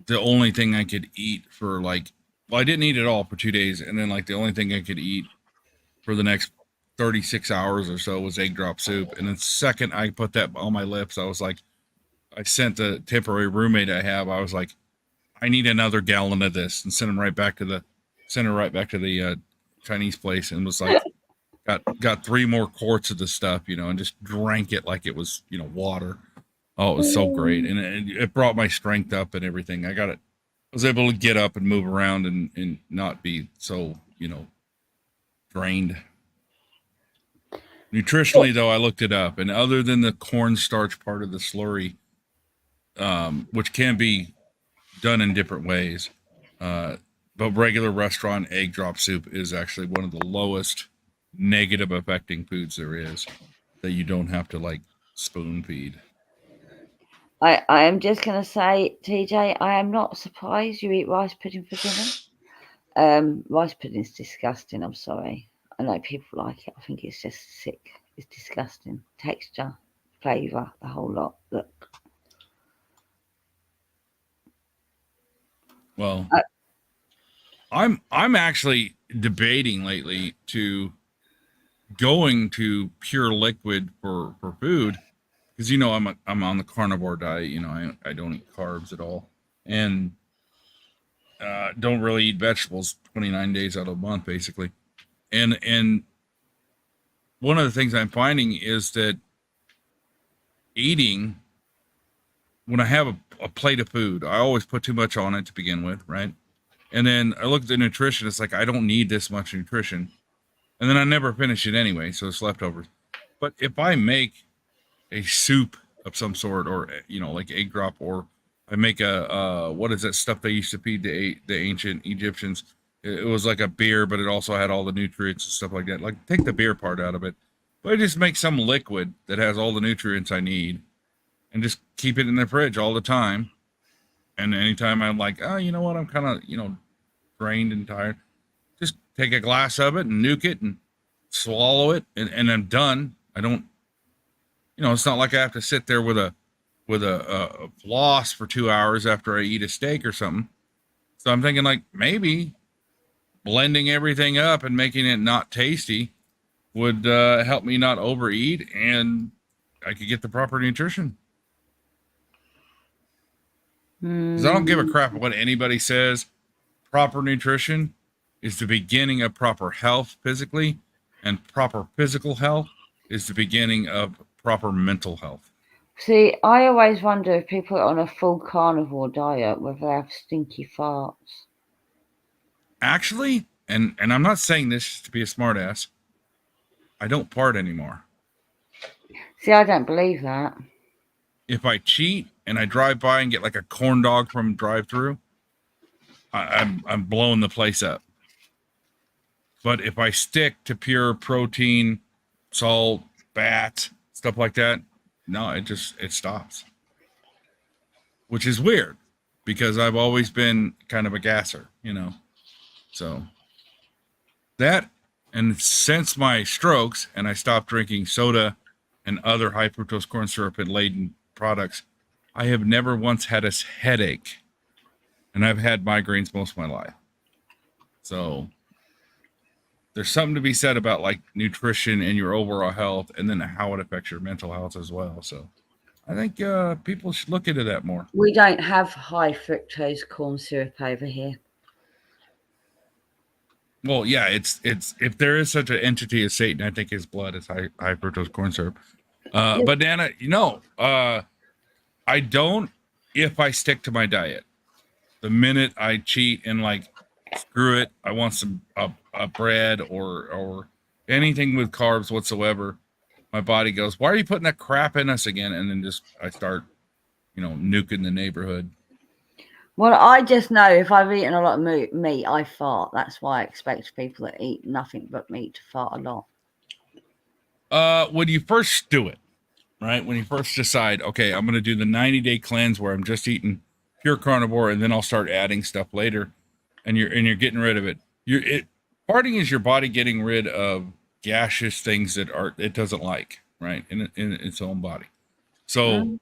the only thing I could eat for I didn't eat at all for 2 days, and then the only thing I could eat for the next 36 hours or so was egg drop soup. And the second I put that on my lips, I was like, I sent the temporary roommate I have. I was like, I need another gallon of this, and sent her right back to the Chinese place, and was like, got 3 more quarts of the stuff, and just drank it like it was, water. Oh, it was so great. And it brought my strength up and everything. I was able to get up and move around and not be so, drained. Nutritionally, though, I looked it up, and other than the cornstarch part of the slurry, which can be done in different ways, but regular restaurant egg drop soup is actually one of the lowest negative affecting foods there is, that you don't have to spoon feed. I am just going to say, TJ, I am not surprised you eat rice pudding for dinner. Rice pudding is disgusting. I'm sorry. I know people like it. I think it's just sick. It's disgusting. Texture, flavour, the whole lot. Look. Well, I'm actually debating lately to going to pure liquid for food, because I'm on the carnivore diet. I don't eat carbs at all, and don't really eat vegetables 29 days out of a month basically. And one of the things I'm finding is that eating, when I have a plate of food, I always put too much on it to begin with, right? And then I look at the nutrition, it's like, I don't need this much nutrition. And then I never finish it anyway, so it's leftovers. But if I make a soup of some sort, or like egg drop, or I make a what is that stuff they used to feed the ancient Egyptians? It was like a beer, but it also had all the nutrients and stuff like that. Like, take the beer part out of it, but I just make some liquid that has all the nutrients I need, and just keep it in the fridge all the time. And anytime I'm like, oh, you know what, I'm kind of drained and tired, just take a glass of it and nuke it and swallow it, and I'm done. I don't, it's not like I have to sit there with a floss for 2 hours after I eat a steak or something. So I'm thinking maybe blending everything up and making it not tasty would help me not overeat, and I could get the proper nutrition. Because I don't give a crap what anybody says. Proper nutrition is the beginning of proper health physically, and proper physical health is the beginning of proper mental health. See, I always wonder if people are on a full carnivore diet, whether they have stinky farts. Actually, and I'm not saying this to be a smartass, I don't fart anymore. See, I don't believe that. If I cheat and I drive by and get like a corn dog from drive-through, I'm blowing the place up. But if I stick to pure protein, salt, fat, stuff like that, no, it stops. Which is weird because I've always been kind of a gasser, you know. So that, and since my strokes and I stopped drinking soda and other high fructose corn syrup and laden products, I have never once had a headache, and I've had migraines most of my life. So there's something to be said about like nutrition and your overall health, and then how it affects your mental health as well. So I think people should look into that more. We don't have high fructose corn syrup over here. Well, yeah, it's if there is such an entity as Satan, I think his blood is high fructose corn syrup. But Nana, I don't if I stick to my diet. The minute I cheat and like screw it, I want some a bread or anything with carbs whatsoever, my body goes, why are you putting that crap in us again? And then just I start, nuking the neighborhood. Well, I just know if I've eaten a lot of meat, I fart. That's why I expect people that eat nothing but meat to fart a lot. When you first do it, right? When you first decide, okay, I'm going to do the 90-day cleanse where I'm just eating pure carnivore, and then I'll start adding stuff later, and you're getting rid of it. Farting is your body getting rid of gaseous things that it doesn't like, right? In its own body. So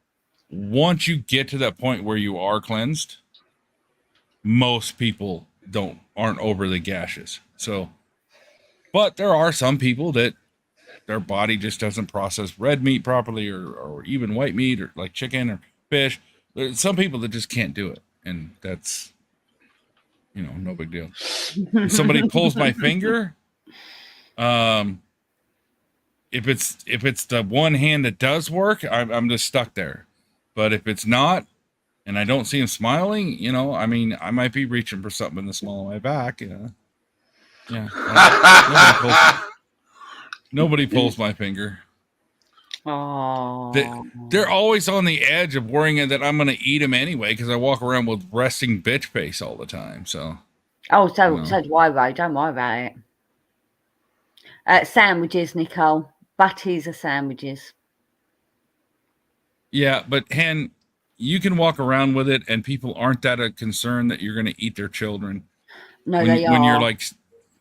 once you get to that point where you are cleansed, most people aren't overly gaseous. So, but there are some people that their body just doesn't process red meat properly, or even white meat, or like chicken or fish. There's some people that just can't do it, and that's no big deal. If somebody pulls my finger, if it's the one hand that does work, I'm just stuck there. But if it's not, and I don't see him smiling, I might be reaching for something in the small of my back. Yeah. Nobody pulls my finger. Oh. They're always on the edge of worrying that I'm going to eat them anyway, because I walk around with resting bitch face all the time. So. Oh, so do I, Ray. Don't worry about it. Sandwiches, Nicole. Butties are sandwiches. Yeah, but Hen, you can walk around with it, and people aren't that concerned that you're going to eat their children. No, they are. When you're like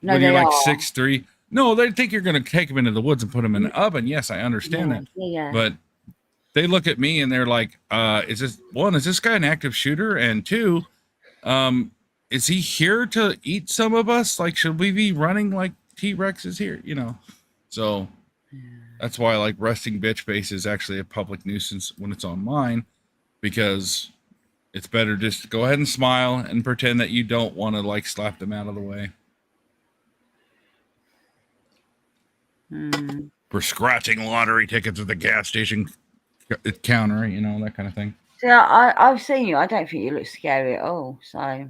6'3". No, they think you're going to take them into the woods and put them in the oven. Yes, I understand that. Yeah. But they look at me and they're like, is this guy an active shooter? And two, is he here to eat some of us? Like, should we be running like T-Rex is here? So that's why like resting bitch face is actually a public nuisance when it's online, because it's better just to go ahead and smile and pretend that you don't want to like slap them out of the way. For scratching lottery tickets at the gas station counter, that kind of thing. Yeah, I've seen you. I don't think you look scary at all. So.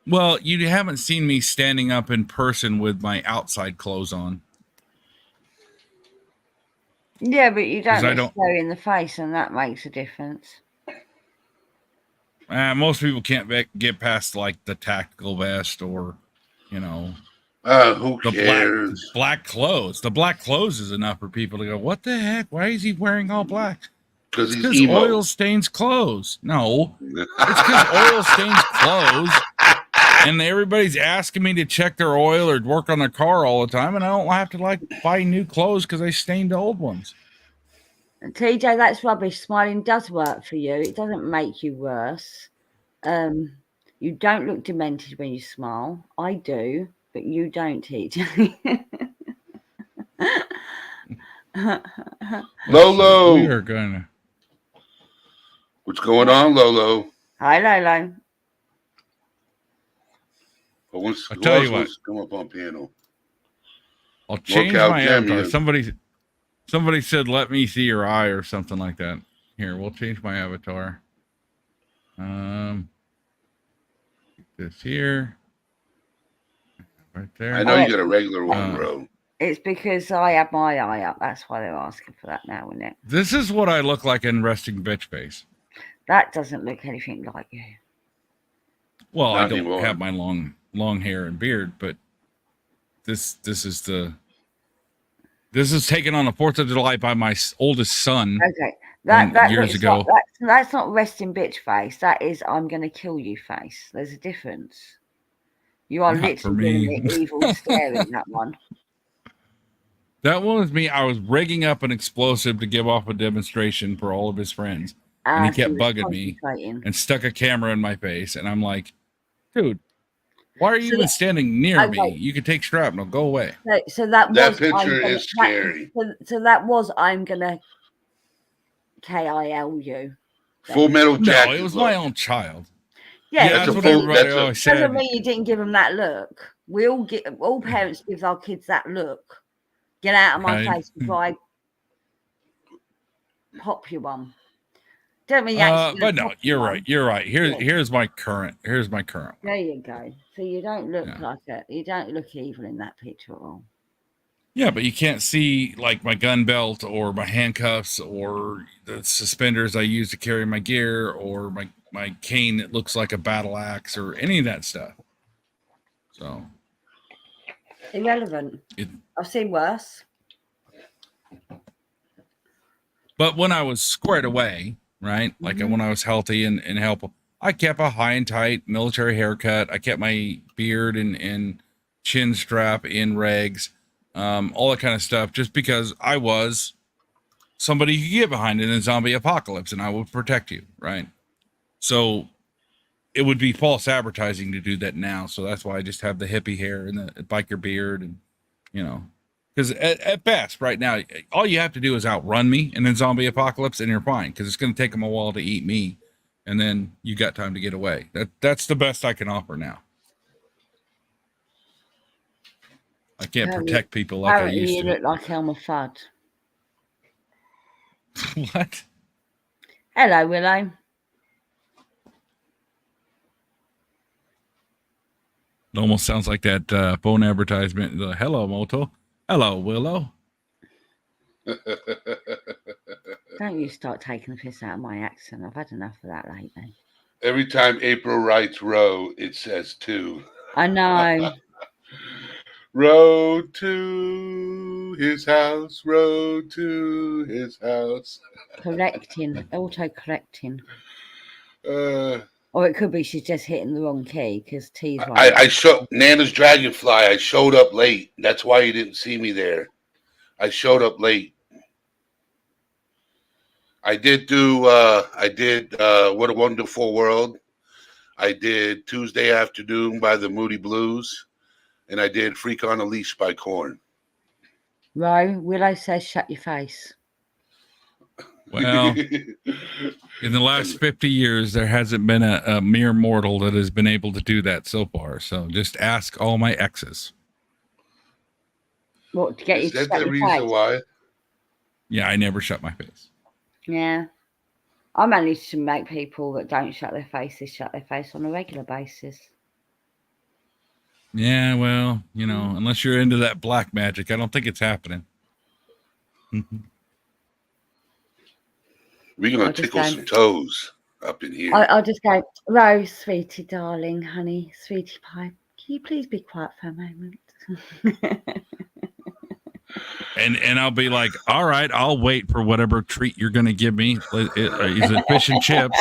Well, you haven't seen me standing up in person with my outside clothes on. Yeah, but you don't look scary in the face, and that makes a difference. Most people can't get past like the tactical vest or, who cares? Black clothes. The black clothes is enough for people to go, what the heck? Why is he wearing all black? Because he's emo. Oil stains clothes. No, it's because oil stains clothes. And everybody's asking me to check their oil or work on their car all the time, and I don't have to like buy new clothes because I stained the old ones. TJ, that's rubbish. Smiling does work for you. It doesn't make you worse. You don't look demented when you smile. I do, but you don't, TJ. Lolo. We are gonna. What's going on, Lolo? Hi, Lolo. Who else I'll tell you wants what. to come up on panel? I'll change NorCal my Gem, avatar. yeah. Somebody said, "Let me see your eye" or something like that. Here, we'll change my avatar. This here, right there. I know you got a regular one, bro. It's because I have my eye up. That's why they're asking for that now, isn't it? This is what I look like in resting bitch face. That doesn't look anything like you. Well, Not I don't anymore. have my long hair and beard, but this is taken on the 4th of July by my oldest son. Okay, that years looks ago. like, that's not resting bitch face. That is I'm gonna kill you face. There's a difference. You are Not for literally me. giving me evil stare in that one. That one was me. I was rigging up an explosive to give off a demonstration for all of his friends. And he kept bugging me and stuck a camera in my face. And I'm like, dude, why are you even standing near me? You can take shrapnel. Go away. So that picture is scary. So that was I'm gonna KIL you. Full Metal Jacket. No, it was my own child. Yeah, that's what everybody always said. Doesn't mean you didn't give them that look. We all parents give our kids that look. Get out of my face before I pop you one. Don't mean but no, you're right. You're right. Here's my current. Here's my current one. There you go. So you don't look like it. You don't look evil in that picture at all. Yeah, but you can't see like my gun belt or my handcuffs or the suspenders I use to carry my gear or my cane that looks like a battle axe or any of that stuff. So irrelevant. I've seen worse. But when I was squared away, right? Like when I was healthy and helpful, I kept a high and tight military haircut. I kept my beard and chin strap in regs, all that kind of stuff, just because I was somebody you could get behind in a zombie apocalypse and I would protect you, right? So it would be false advertising to do that now. So that's why I just have the hippie hair and the biker beard and, you know, because at best right now, all you have to do is outrun me in a zombie apocalypse and you're fine. Because it's going to take them a while to eat me. And then you got time to get away. That's the best I can offer now. I can't protect people like I used to. You look like Elmer Fudd. What? Hello, Willow. It almost sounds like that phone advertisement. Hello, Moto. Hello, Willow. Don't you start taking the piss out of my accent. I've had enough of that lately. Every time April writes row, it says two. I know. Road to his house, road to his house. Correcting, auto-correcting. Or it could be she's just hitting the wrong key because T's right. I showed Nana's Dragonfly. I showed up late. That's why you didn't see me there. I showed up late. I did What a Wonderful World. I did Tuesday Afternoon by the Moody Blues. And I did Freak on a Leash by Korn. Willow says shut your face. Well, in the last 50 years, there hasn't been a mere mortal that has been able to do that so far. So just ask all my exes. What, to get you to shut your face? Is that the reason why? Yeah, I never shut my face. Yeah. I managed to make people that don't shut their face on a regular basis. Yeah, well, you know, unless you're into that black magic, I don't think it's happening. We're going to tickle some toes up in here. I'll just go, Rose, sweetie, darling, honey, sweetie pie, can you please be quiet for a moment? And I'll be like, all right, I'll wait for whatever treat you're going to give me. Is it fish and chips?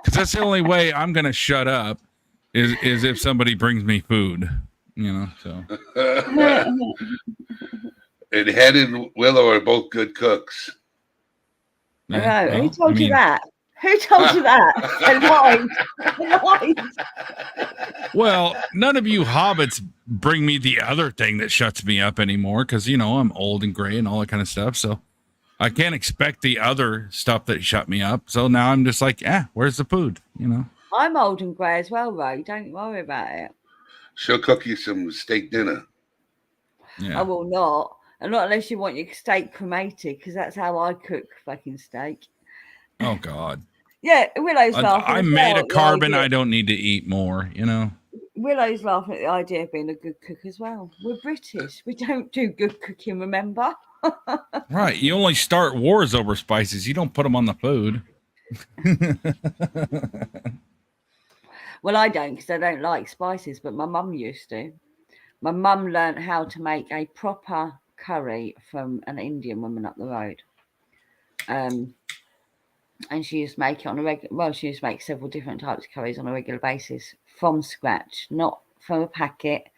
Because that's the only way I'm going to shut up is if somebody brings me food, you know, so. And Head and Willow are both good cooks. Yeah, who told you that? Who told you that? I lied. Well, none of you hobbits bring me the other thing that shuts me up anymore because, I'm old and gray and all that kind of stuff. So I can't expect the other stuff that shut me up. So now I'm just like, where's the food? I'm old and grey as well, Ray. Don't worry about it. She'll cook you some steak dinner. Yeah. I will not. And not unless you want your steak cremated, because that's how I cook fucking steak. Oh, God. Yeah, Willow's laughing. I'm made of carbon. I don't need to eat more, Willow's laughing at the idea of being a good cook as well. We're British. We don't do good cooking, remember? Right. You only start wars over spices. You don't put them on the food. Well, I don't because I don't like spices, but my mum used to. My mum learned how to make a proper curry from an Indian woman up the road. And she used to make it on a regular. Well, she used to make several different types of curries on a regular basis from scratch, not from a packet,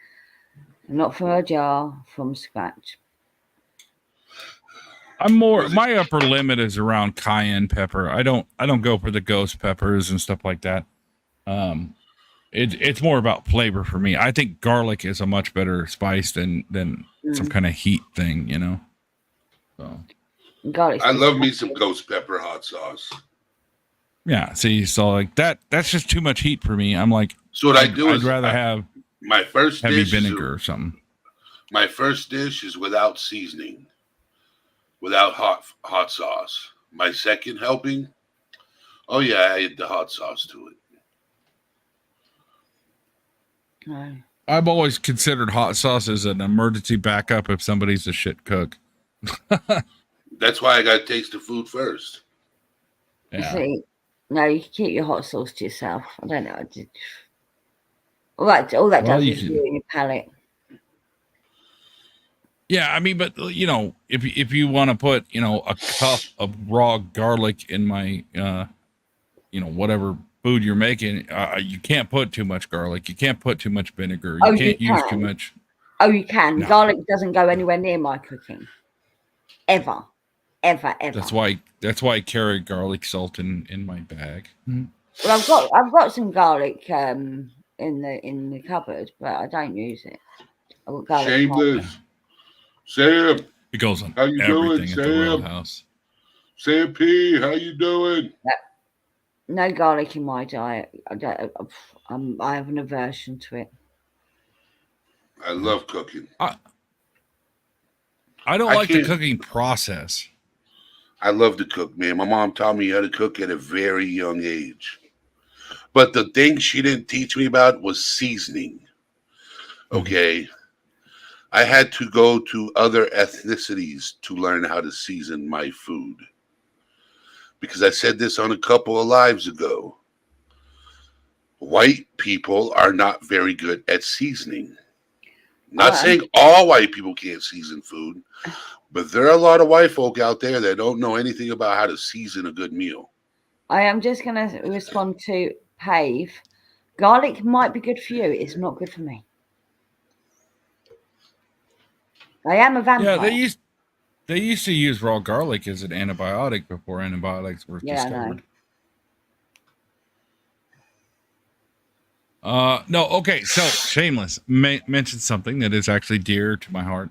not from a jar, from scratch. My upper limit is around cayenne pepper. I don't go for the ghost peppers and stuff like that. It's more about flavor for me. I think garlic is a much better spice than some kind of heat thing, So Garlic. I love me some ghost pepper hot sauce. Yeah, see, so like that's just too much heat for me. I'm like, so what I'd rather have my first heavy dish vinegar or something. My first dish is without seasoning, without hot sauce. My second helping, I add the hot sauce to it. No. I've always considered hot sauce as an emergency backup if somebody's a shit cook. That's why I got to taste the food first. Yeah. See, no, you can keep your hot sauce to yourself. I don't know. All that does is ruin your palate. Yeah, I mean, but if you want to put a cup of raw garlic in my whatever food you're making, you can't put too much garlic. You can't put too much vinegar. You can't use too much. Oh, you can. No. Garlic doesn't go anywhere near my cooking. Ever. That's why I carry garlic salt in my bag. Well, I've got some garlic in the cupboard, but I don't use it. I've got garlic. Shameless. Sam. It goes on how you everything doing, at the Roadhouse. Sam P, how you doing? No garlic in my diet. I have an aversion to it. I love cooking. I don't like the cooking process. I love to cook, man. My mom taught me how to cook at a very young age. But the thing she didn't teach me about was seasoning. Okay. I had to go to other ethnicities to learn how to season my food. Because I said this on a couple of lives ago. White people are not very good at seasoning. Not saying all white people can't season food, but there are a lot of white folk out there that don't know anything about how to season a good meal. I am just going to respond to Pave. Garlic might be good for you. It's not good for me. I am a vampire. Yeah, they used to use raw garlic as an antibiotic before antibiotics were discovered. No, okay. So Shameless mentioned something that is actually dear to my heart.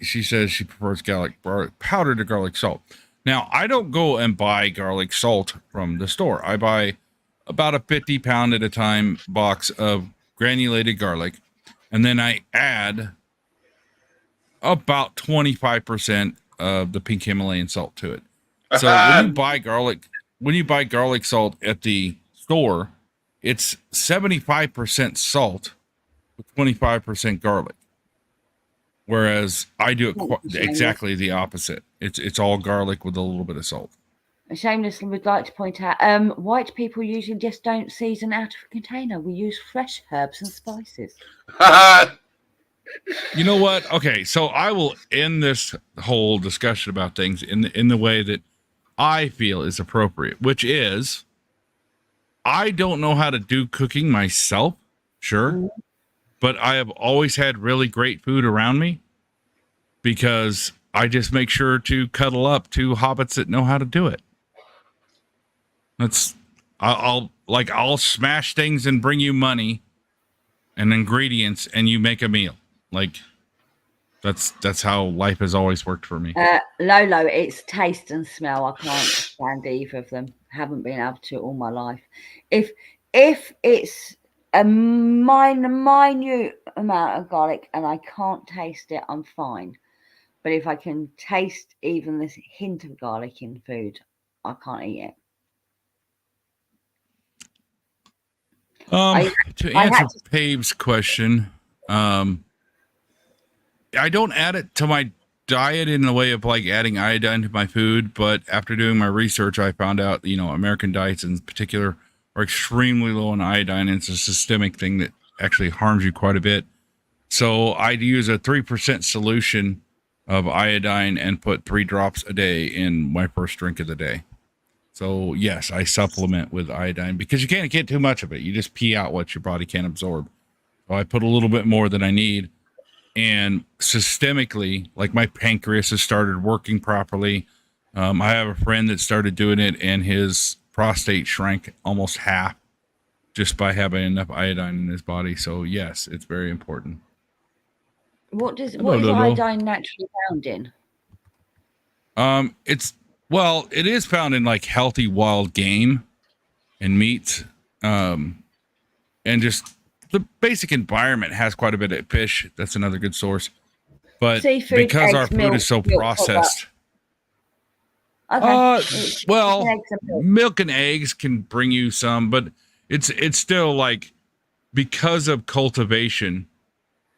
She says she prefers garlic powder to garlic salt. Now, I don't go and buy garlic salt from the store. I buy about a 50 pound at a time box of granulated garlic, and then I add about 25% of the pink Himalayan salt to it. So when you buy garlic salt at the store, it's 75% salt with 25% garlic. Whereas I do it exactly the opposite. It's all garlic with a little bit of salt. Shameless would like to point out, white people usually just don't season out of a container. We use fresh herbs and spices. You know what? Okay, so I will end this whole discussion about things in the way that I feel is appropriate, which is I don't know how to do cooking myself, sure, but I have always had really great food around me because I just make sure to cuddle up to hobbits that know how to do it. I'll smash things and bring you money and ingredients, and you make a meal. Like that's how life has always worked for me. Lolo, it's taste and smell. I can't stand either of them. Haven't been able to all my life. If it's a minute amount of garlic and I can't taste it, I'm fine. But if I can taste even this hint of garlic in food, I can't eat it. To answer Pave's question, I don't add it to my diet in the way of like adding iodine to my food, but after doing my research, I found out, American diets in particular are extremely low in iodine. And it's a systemic thing that actually harms you quite a bit. So I'd use a 3% solution of iodine and put 3 drops a day in my first drink of the day. So yes, I supplement with iodine because you can't get too much of it. You just pee out what your body can't absorb. So I put a little bit more than I need. And systemically, like my pancreas has started working properly. I have a friend that started doing it and his prostate shrank almost half just by having enough iodine in his body. So yes, it's very important. What is iodine naturally found in? It is found in like healthy wild game and meat. And just the basic environment has quite a bit of fish. That's another good source. But seafood, because eggs, our food milk, is so processed. Okay. Milk and eggs can bring you some, but it's still like because of cultivation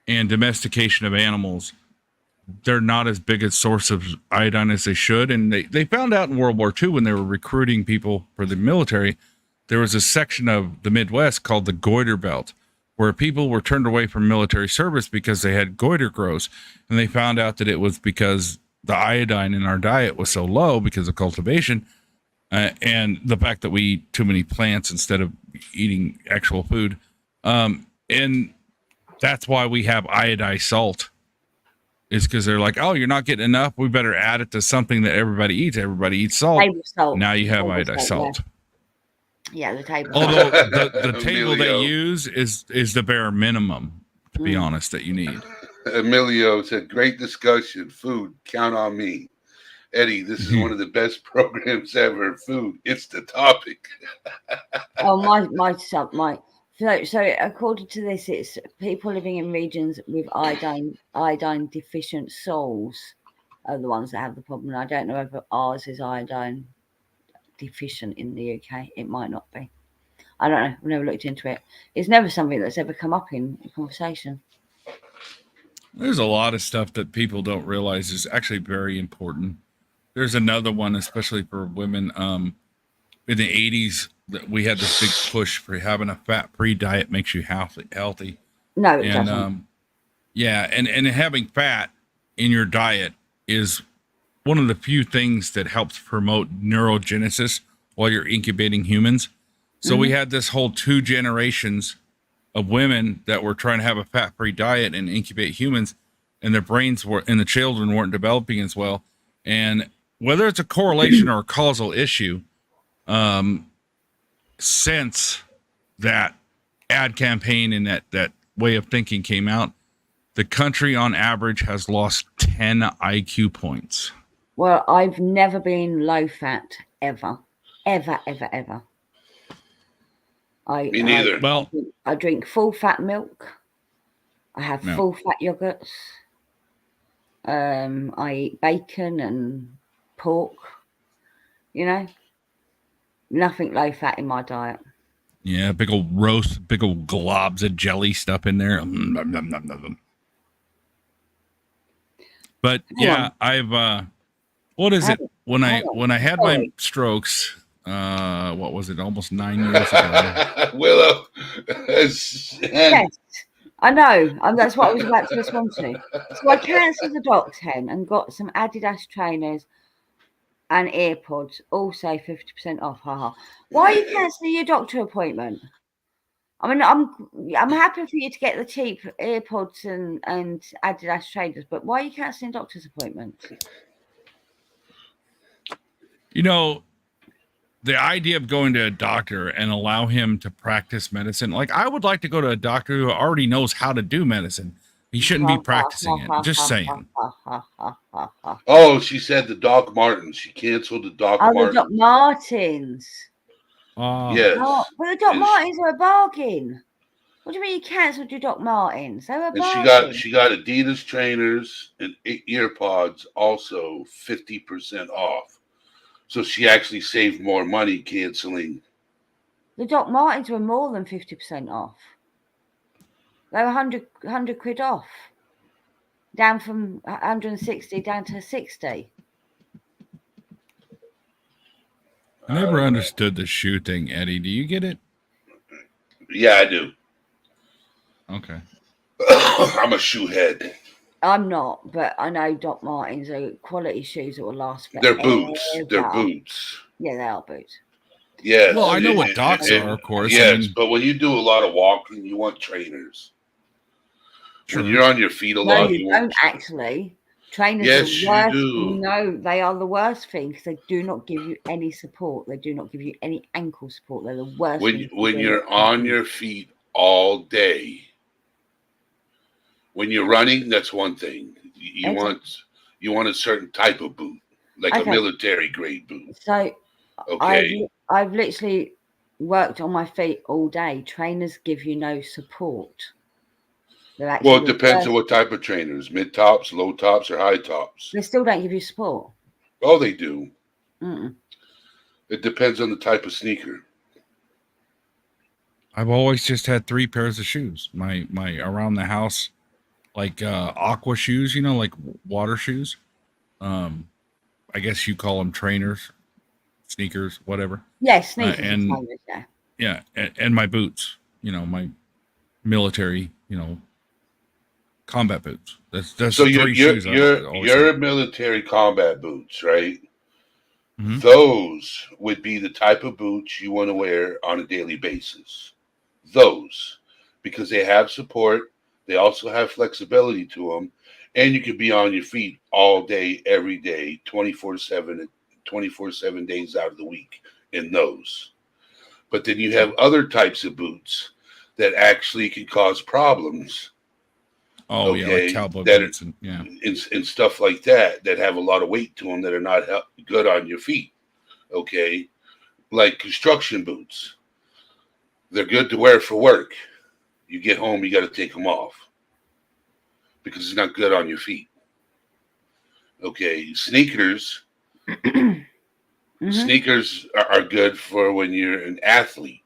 and domestication of animals, they're not as big a source of iodine as they should. And they found out in World War II when they were recruiting people for the military, there was a section of the Midwest called the goiter belt, where people were turned away from military service because they had goiter growths. And they found out that it was because the iodine in our diet was so low because of cultivation and the fact that we eat too many plants instead of eating actual food. And that's why we have iodized salt, is because they're like, oh, you're not getting enough. We better add it to something that everybody eats. Everybody eats salt. Now you have iodized salt. Yeah, the table. Although the table they use is the bare minimum, to be honest, that you need. Emilio said, great discussion. Food, count on me. Eddie, this is one of the best programs ever. Food, it's the topic. So according to this, it's people living in regions with iodine deficient souls are the ones that have the problem. I don't know if ours is iodine deficient in the UK. It might not be. I don't know. I've never looked into it. It's never something that's ever come up in conversation. There's a lot of stuff that people don't realize is actually very important. There's another one, especially for women. In the 80s, that we had this big push for having a fat-free diet makes you healthy. No, it doesn't. And having fat in your diet is one of the few things that helps promote neurogenesis while you're incubating humans. So we had this whole 2 generations of women that were trying to have a fat-free diet and incubate humans, and their brains and the children weren't developing as well. And whether it's a correlation or a causal issue, since that ad campaign and that way of thinking came out, the country on average has lost 10 IQ points. Well, I've never been low fat ever. Me neither. I drink full fat milk. I have full fat yogurts. I eat bacon and pork. Nothing low fat in my diet. Yeah, big old roast, big old globs of jelly stuff in there. But yeah, I've what is it? When I had my strokes, what was it? Almost 9 years ago. Willow. Yes, I know. And that's what I was about to respond to. So I cancelled the docs hen and got some Adidas trainers and AirPods, also 50% off. Haha. Why are you cancelling your doctor appointment? I mean, I'm happy for you to get the cheap AirPods and Adidas trainers, but why are you cancelling doctor's appointments? the idea of going to a doctor and allow him to practice medicine, like I would like to go to a doctor who already knows how to do medicine. He shouldn't be practicing it. Just saying. Oh, she said the Doc Martens. She canceled the Doc Oh, the Martens. Doc Martens. Yes. Oh, but the Doc And Martens are a bargain. What do you mean you cancelled your Doc Martens? They were a And bargain. she got Adidas trainers and ear pods also 50% off. So she actually saved more money canceling. The Doc Martens were more than 50% off. They were 100 quid off. Down from 160 down to 60. I never understood the shoe thing, Eddie. Do you get it? Yeah, I do. Okay. I'm a shoe head. I'm not, but I know Doc Martens are quality shoes that will last forever. They're boots. They're boots. Yeah, they are boots. Yes. Well, I know what Docs are, of course. Yes, I mean, but when you do a lot of walking, you want trainers. True. When you're on your feet a No, lot, you don't actually. Trainers Yes, are the you worst. do. No, they are the worst thing because they do not give you any support. They do not give you any ankle support. They're the worst. When you're on your feet all day, when you're running, that's one thing. You want a certain type of boot, like a military grade boot. So, Okay. I've literally worked on my feet all day. Trainers give you no support. Well, it depends on what type of trainers: mid tops, low tops, or high tops. They still don't give you support. Oh, they do. Mm-mm. It depends on the type of sneaker. I've always just had 3 pairs of shoes. My around the house, like aqua shoes, you know, like water shoes. I guess you call them trainers, sneakers, whatever. Yeah, sneakers and trainers, yeah. And my boots, you know, my military, you know, combat boots. That's So 3 shoes. your military combat boots, right? Mm-hmm. Those would be the type of boots you want to wear on a daily basis. Those, because they have support, they also have flexibility to them, and you can be on your feet all day, every day, 24/7, 24/7 days out of the week in those. But then you have other types of boots that actually can cause problems. Oh, yeah, like cowboy boots and stuff like that have a lot of weight to them that are not good on your feet. Okay, like construction boots. They're good to wear for work. You get home, you got to take them off because it's not good on your feet. Okay, sneakers. Sneakers are good for when you're an athlete.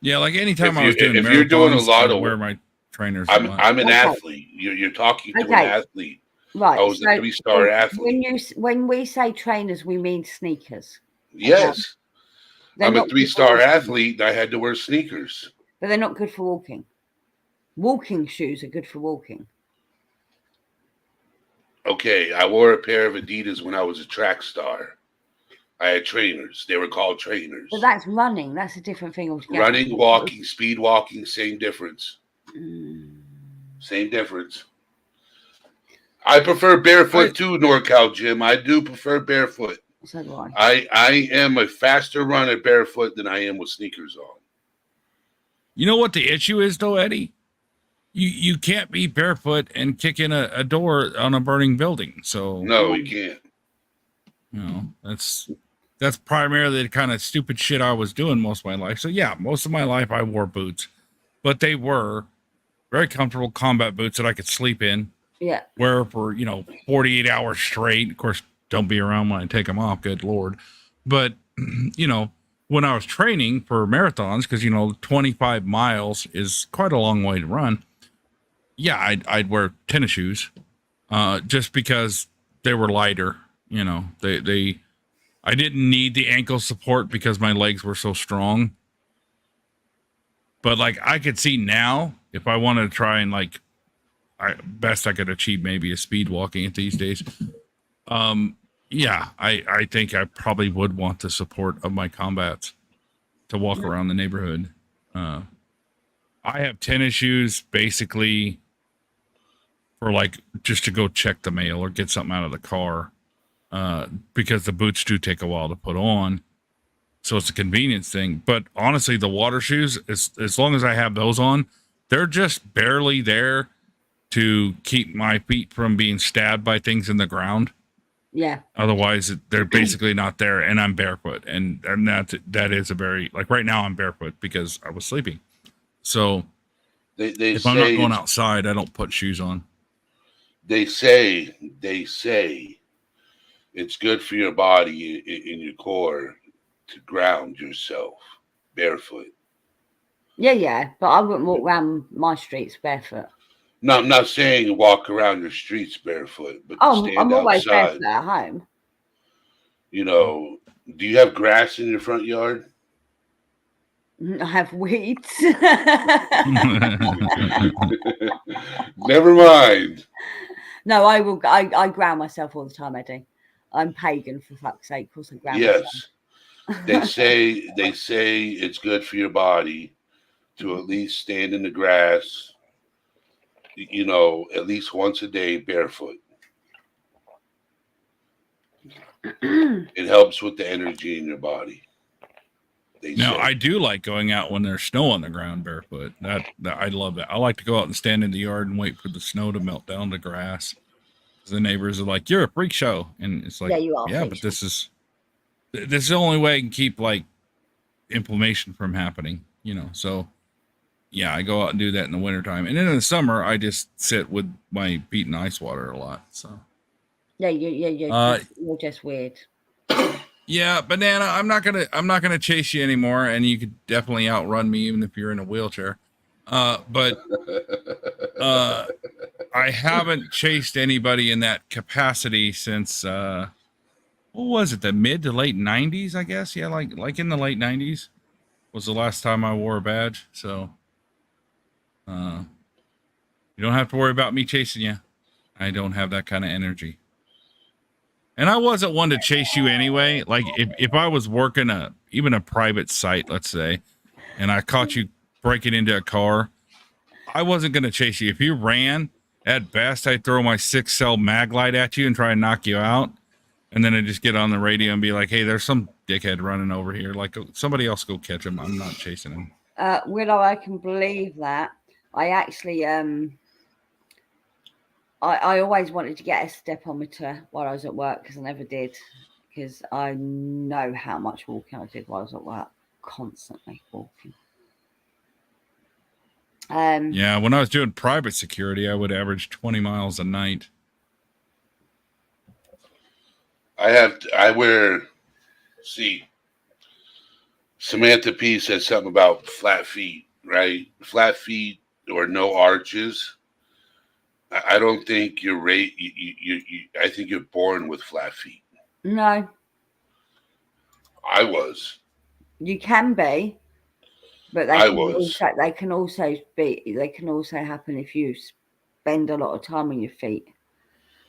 Yeah, like anytime I was doing if you're doing a lot I of wear my trainers. I'm an athlete. You're talking to an athlete. Right. I was a 3-star athlete. When we say trainers, we mean sneakers. Yes. Okay? I'm a 3-star athlete and I had to wear sneakers. But they're not good for walking. Walking shoes are good for walking. Okay, I wore a pair of Adidas when I was a track star. I had trainers. They were called trainers. But that's running. That's a different thing altogether. Running, walking, speed walking, same difference. Same difference. I prefer barefoot too, NorCal Jim. I do prefer barefoot. So do I am a faster runner barefoot than I am with sneakers on. You know what the issue is, though, Eddie? You can't be barefoot and kick in a door on a burning building. So no, you can't. You know, that's primarily the kind of stupid shit I was doing most of my life. So yeah, most of my life I wore boots, but they were very comfortable combat boots that I could sleep in. Yeah. Wear for 48 hours straight. Of course, don't be around when I take them off. Good Lord. But when I was training for marathons, because 25 miles is quite a long way to run. Yeah, I'd wear tennis shoes, just because they were lighter. I didn't need the ankle support because my legs were so strong. But I could see now if I wanted to try and best I could achieve maybe a speed walking at these days. Yeah, I think I probably would want the support of my combats to walk around the neighborhood. I have tennis shoes basically for just to go check the mail or get something out of the car, because the boots do take a while to put on. So it's a convenience thing. But honestly, the water shoes, as long as I have those on, they're just barely there to keep my feet from being stabbed by things in the ground. Yeah. Otherwise, they're basically not there, and I'm barefoot, and that is a very, like, right now I'm barefoot because I was sleeping. So They if I'm not say going outside, I don't put shoes on. they say it's good for your body in your core to ground yourself barefoot. Yeah, but I wouldn't walk around my streets barefoot. No, I'm not saying walk around your streets barefoot, but to Oh, stand I'm always outside. barefoot at home. You know, do you have grass in your front yard? I have weeds. Never mind. No, I will. I ground myself all the time, Eddie. I'm pagan, for fuck's sake. Of course, I ground Yes, myself. they say it's good for your body to at least stand in the grass. You know, at least once a day barefoot. It helps with the energy in your body. Now, I do like going out when there's snow on the ground barefoot. That I love that. I like to go out and stand in the yard and wait for the snow to melt down the grass. The neighbors are like, "You're a freak show," and it's like, Yeah, you are. "Yeah, but this is the only way I can keep like inflammation from happening." You know, so yeah, I go out and do that in the wintertime, and then in the summer I just sit with my feet in ice water a lot. So yeah, you're just weird. yeah, Banana, I'm not gonna chase you anymore, and you could definitely outrun me even if you're in a wheelchair. But I haven't chased anybody in that capacity since what was it, the mid to late 90s, I guess. Yeah, like in the late 90s was the last time I wore a badge. So you don't have to worry about me chasing you. I don't have that kind of energy. And I wasn't one to chase you anyway. Like if I was working even a private site, let's say, and I caught you breaking into a car, I wasn't going to chase you. If you ran, at best, I'd throw my 6-cell mag light at you and try and knock you out. And then I'd just get on the radio and be like, "Hey, there's some dickhead running over here. Like, somebody else go catch him. I'm not chasing him." Willow, I can believe that. I actually I always wanted to get a stepometer while I was at work because I never did, because I know how much walking I did while I was at work, constantly walking. Yeah, when I was doing private security, I would average 20 miles a night. See, Samantha P said something about flat feet, right? Flat feet or no arches. I don't think you're I think you're born with flat feet. No. I was. You can be, but they can also happen if you spend a lot of time on your feet.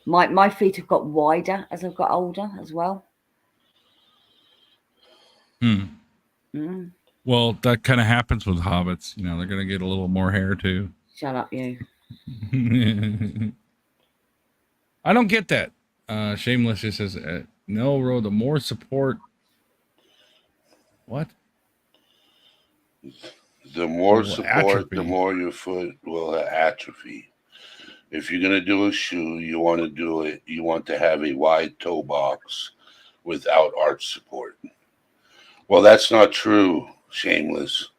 My feet have got wider as I've got older as well. Well, that kind of happens with hobbits. You know, they're going to get a little more hair too. Shut up, you. I don't get that. Shameless just says, no, Ro, the more support. What? The more support, atrophy. the more your foot will atrophy. If you're going to do a shoe, you want to have a wide toe box without arch support. Well, that's not true, Shameless.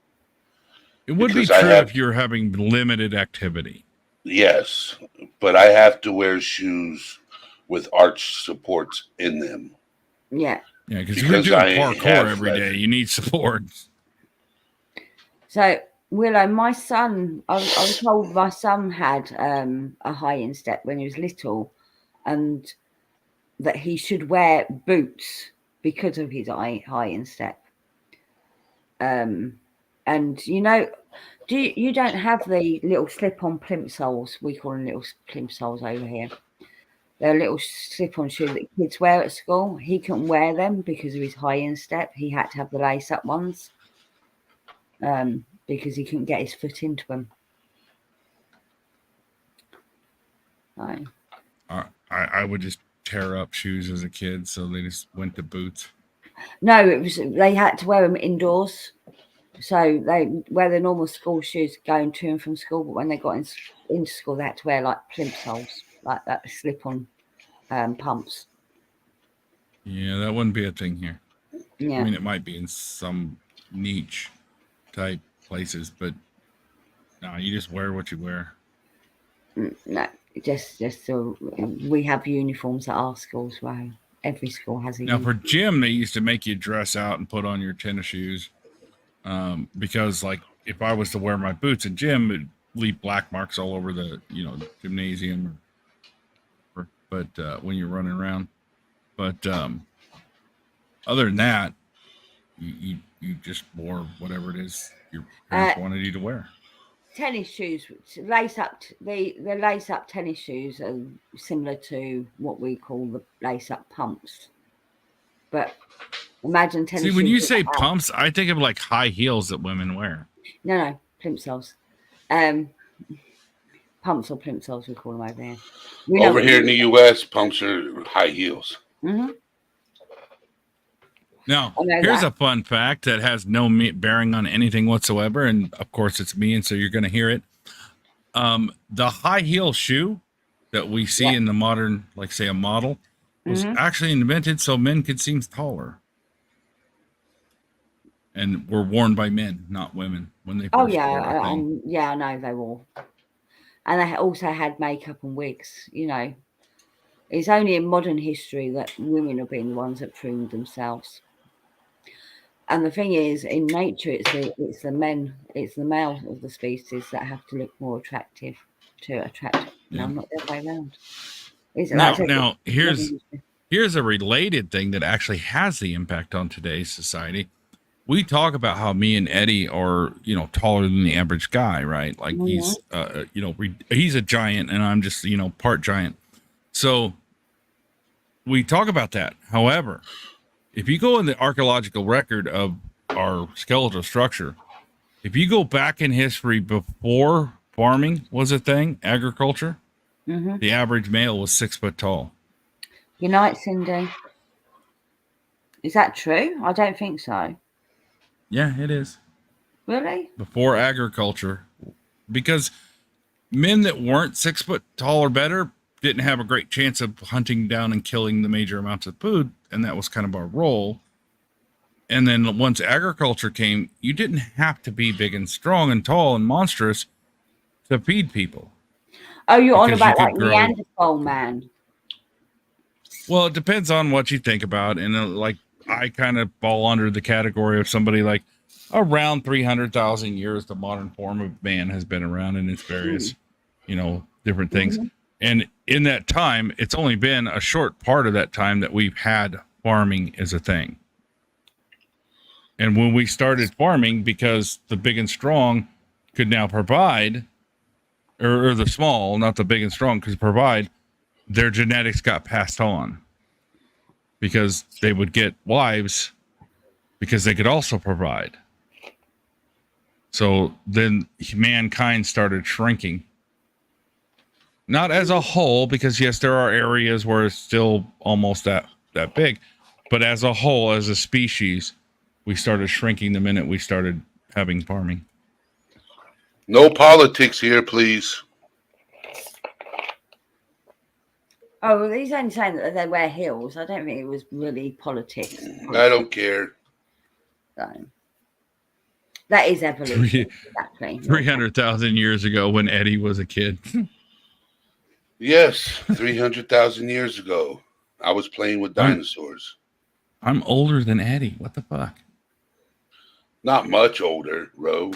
It would be true if you're having limited activity. Yes, but I have to wear shoes with arch supports in them. Yeah. Yeah, because if you're doing parkour every day, you need support. So, Willow, my son, I was told my son had a high instep when he was little, and that he should wear boots because of his high instep. And you know, you don't have the little slip-on plimp soles? We call them little plimp soles over here. They're a little slip-on shoe that kids wear at school. He couldn't wear them because of his high instep. He had to have the lace-up ones because he couldn't get his foot into them. I would just tear up shoes as a kid, so they just went to boots. No, it was they had to wear them indoors. So they wear the normal school shoes going to and from school, but when they got into school, they had to wear like plimp soles, like that slip-on pumps. Yeah, that wouldn't be a thing here. Yeah. I mean, it might be in some niche type places, but no, you just wear what you wear. No, just so we have uniforms at our schools. Well, every school has a Now, uniform. for gym, they used to make you dress out and put on your tennis shoes because, like, if I was to wear my boots in gym, it'd leave black marks all over the gymnasium. But when you're running around, but other than that, you just wore whatever it is your parents wanted you to wear. Tennis shoes, lace up. The lace up tennis shoes are similar to what we call the lace up pumps. But imagine tennis shoes. See, when you say pumps, I think of like high heels that women wear. No, plimp soles. Pumps or plimp soles, we call them over here. Over here in the U.S., pumps are high heels. Mm-hmm. Now, here's a fun fact that has no bearing on anything whatsoever, and of course it's me, and so you're going to hear it. The high heel shoe that we see in the modern, like say a model, was actually invented so men could seem taller, and were worn by men, not women, when they first wore that thing. Yeah, I know they wore, and they also had makeup and wigs. You know, it's only in modern history that women have been the ones that pruned themselves. And the thing is, in nature, it's the male of the species that have to look more attractive to attract. No, not the other way around. Now here's a related thing that actually has the impact on today's society. We talk about how me and Eddie are, taller than the average guy, right? Like he's, he's a giant and I'm just, part giant. So we talk about that. However, if you go in the archaeological record of our skeletal structure, if you go back in history before farming was a thing, agriculture, the average male was 6 foot tall. Good night, Cindy. Is that true? I don't think so. Yeah, it is. Really? Before agriculture, because men that weren't 6 foot tall or better didn't have a great chance of hunting down and killing the major amounts of food, and that was kind of our role. And then once agriculture came, you didn't have to be big and strong and tall and monstrous to feed people. Oh, you're on about like Neanderthal man. Well, it depends on what you think about, and like I kind of fall under the category of somebody like around 300,000 years. The modern form of man has been around in its various, different things. And in that time, it's only been a short part of that time that we've had farming as a thing. And when we started farming, because the big and strong could now provide, or the small, not the big and strong, could provide, their genetics got passed on because they would get wives because they could also provide. So then mankind started shrinking. Not as a whole, because yes, there are areas where it's still almost that big, but as a whole, as a species, we started shrinking the minute we started having farming. No politics here, please. Oh, well, he's only saying that they wear heels. I don't think it was really politics. I don't care. So, that is evolution. Exactly. 300,000 years ago when Eddie was a kid. Yes, 300,000 years ago, I was playing with dinosaurs. I'm older than Eddie. What the fuck? Not much older, Ro.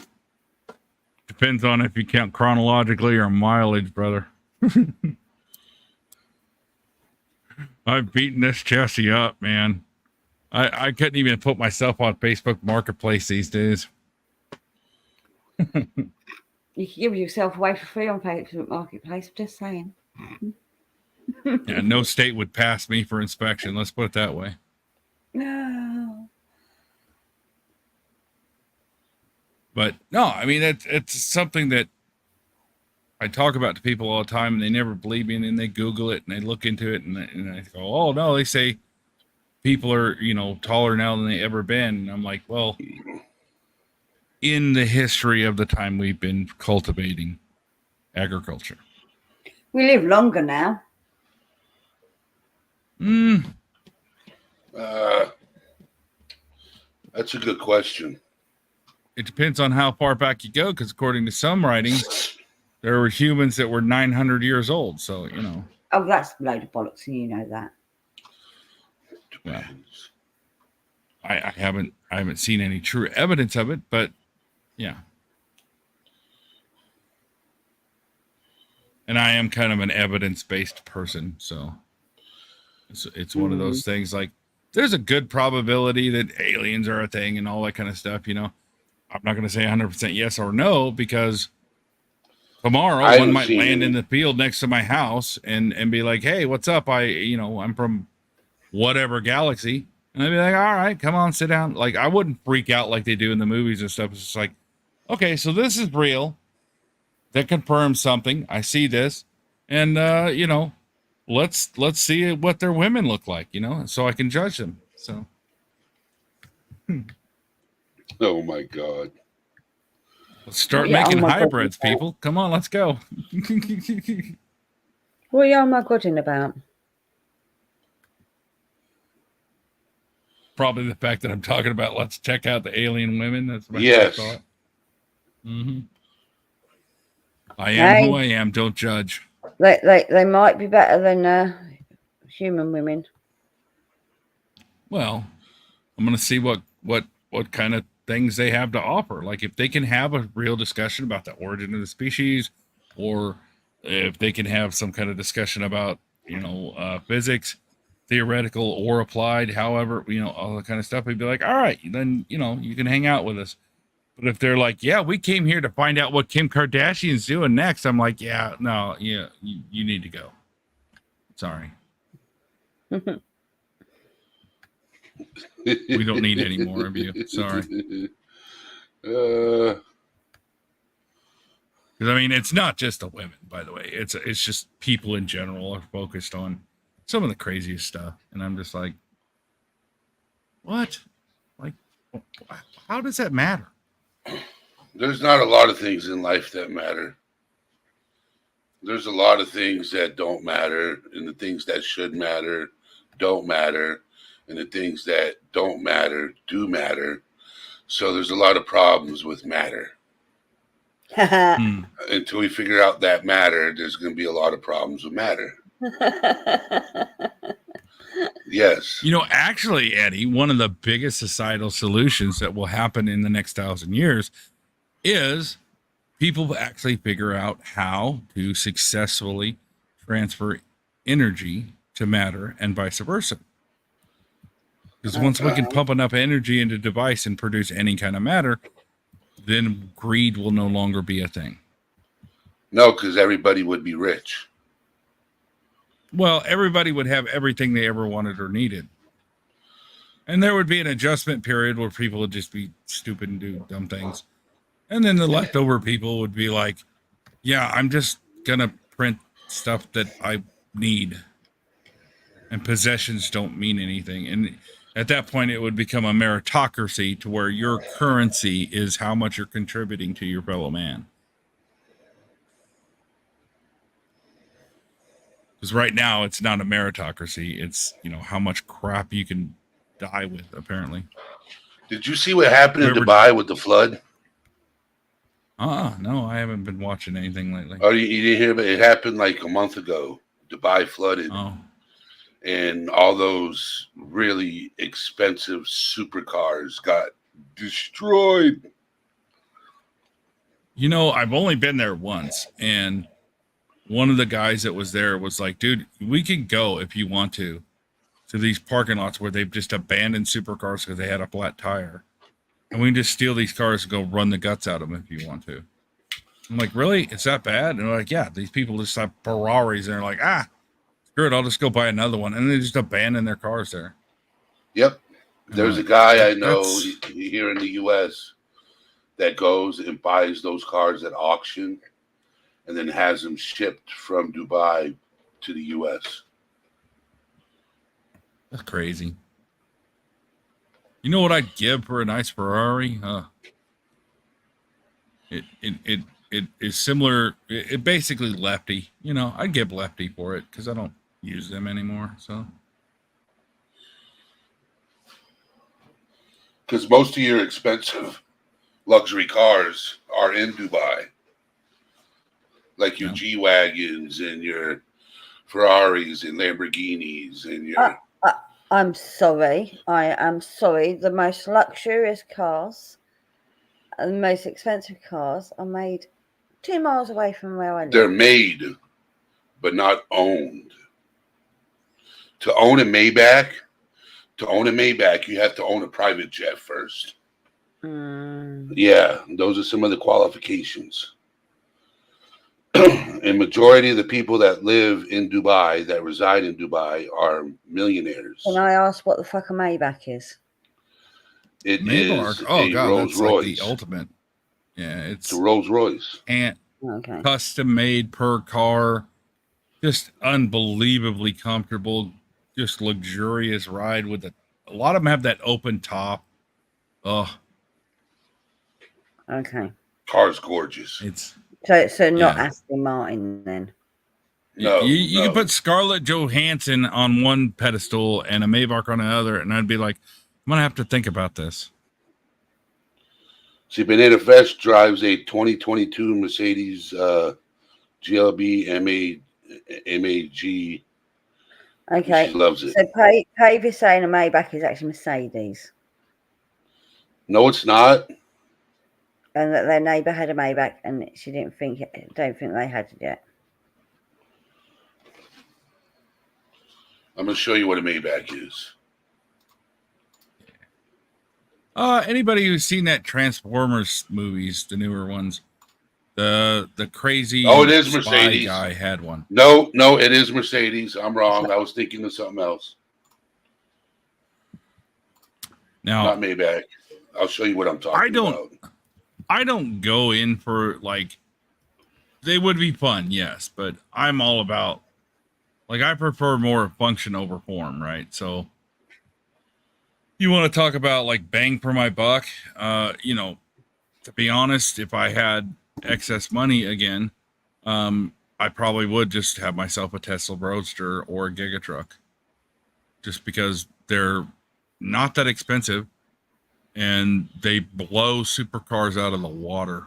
Depends on if you count chronologically or mileage, brother. I've beaten this chassis up, man. I couldn't even put myself on Facebook Marketplace these days. You can give yourself away for free on Facebook Marketplace. I'm just saying. Yeah, no state would pass me for inspection. Let's put it that way. No. But no, I mean, it's something that I talk about to people all the time, and they never believe me, and then they Google it and they look into it, and I go, oh no, they say people are, taller now than they ever been. And I'm like, well, in the history of the time we've been cultivating agriculture. We live longer now. That's a good question. It depends on how far back you go, because according to some writings, there were humans that were 900 years old. So, Oh, that's a load of bollocks, and you know that. Well, I haven't seen any true evidence of it, but yeah. And I am kind of an evidence-based person, so it's one of those things. Like, there's a good probability that aliens are a thing and all that kind of stuff. I'm not going to say 100% yes or no, because tomorrow one might land in the field next to my house and be like, "Hey, what's up? I'm from whatever galaxy," and I'd be like, "All right, come on, sit down." Like, I wouldn't freak out like they do in the movies and stuff. It's just like, okay, so this is real. That confirms something. I see this, and let's see what their women look like, so I can judge them. So, oh my God, let's start making hybrids, people. Come on, let's go. What are you, oh my God, about? Probably the fact that I'm talking about let's check out the alien women. That's my first thought. I am who I am. Don't judge. They might be better than human women. Well, I'm going to see what kind of things they have to offer. Like, if they can have a real discussion about the origin of the species, or if they can have some kind of discussion about, physics, theoretical or applied, however, all that kind of stuff, we'd be like, all right, then, you can hang out with us. But if they're like, yeah, we came here to find out what Kim Kardashian's doing next, I'm like, yeah, no, yeah, you need to go. Sorry. We don't need any more of you. Sorry. Because it's not just the women, by the way. It's just people in general are focused on some of the craziest stuff, and I'm just like, what? Like, how does that matter? There's not a lot of things in life that matter. There's a lot of things that don't matter, and the things that should matter don't matter, and the things that don't matter do matter. So there's a lot of problems with matter. Until we figure out that matter, there's going to be a lot of problems with matter. Yes. Actually, Eddie, one of the biggest societal solutions that will happen in the next 1,000 years is people actually figure out how to successfully transfer energy to matter and vice versa. Because once we can pump enough energy into a device and produce any kind of matter, then greed will no longer be a thing. No, because everybody would be rich. Well, everybody would have everything they ever wanted or needed. And there would be an adjustment period where people would just be stupid and do dumb things. And then the leftover people would be like, yeah, I'm just going to print stuff that I need. And possessions don't mean anything. And at that point, it would become a meritocracy to where your currency is how much you're contributing to your fellow man. Because right now, it's not a meritocracy. It's, how much crap you can die with, apparently. Did you see what happened in Dubai with the flood? No, I haven't been watching anything lately. Oh, you didn't hear about it? It happened like a month ago. Dubai flooded. Oh. And all those really expensive supercars got destroyed. I've only been there once, and one of the guys that was there was like, dude, we can go if you want to these parking lots where they've just abandoned supercars because they had a flat tire. And we can just steal these cars and go run the guts out of them if you want to. I'm like, really? It's that bad? And they're like, yeah, these people just have Ferraris and they're like, screw it, I'll just go buy another one. And they just abandon their cars there. Yep. There's a guy I know here in the U.S. that goes and buys those cars at auction and then has them shipped from Dubai to the U.S. That's crazy. You know what I'd give for a nice Ferrari? It is similar. It basically lefty. You know, I'd give lefty for it because I don't use them anymore. So Because most of your expensive luxury cars are in Dubai, like your Yeah. G-Wagons and your Ferraris and Lamborghinis and your... I'm sorry. I am sorry. The most luxurious cars and the most expensive cars are made 2 miles away from where I live. They're made, but not owned. To own a Maybach, you have to own a private jet first. Yeah, those are some of the qualifications. And majority of the people that live in Dubai, that reside in Dubai, are millionaires. Can I ask what the fuck a Maybach is? It Maybach. is Oh a god, Rolls that's Royce. like the ultimate. Yeah, It's a Rolls Royce. And Okay. custom made per car, just unbelievably comfortable, just luxurious ride with a lot of them have that open top. Oh, Okay. Car's gorgeous. it's So not Yeah. Aston Martin then. No, you no. can put Scarlett Johansson on one pedestal and a Maybach on the other, and I'd be like, I'm gonna have to think about this. See, Benita Fesh drives a 2022 Mercedes GLB MAG. Okay. She loves it. So Pave is saying a Maybach is actually Mercedes, No, it's not. and that their neighbour had a Maybach, and she don't think they had it yet. I'm going to show you what a Maybach is. Anybody who's seen that Transformers movies, the newer ones, the crazy It is spy Mercedes. guy had one. No, it is Mercedes. I'm wrong. I was thinking of something else. Now, Not Maybach. I'll show you what I'm talking about. I don't go in for like, they would be fun, yes, but I'm all about, like, I prefer more function over form, right? So you want to talk about like bang for my buck? You know, to be honest, if I had excess money again, I probably would just have myself a Tesla Roadster or a Gigatruck, just because they're not that expensive and they blow supercars out of the water.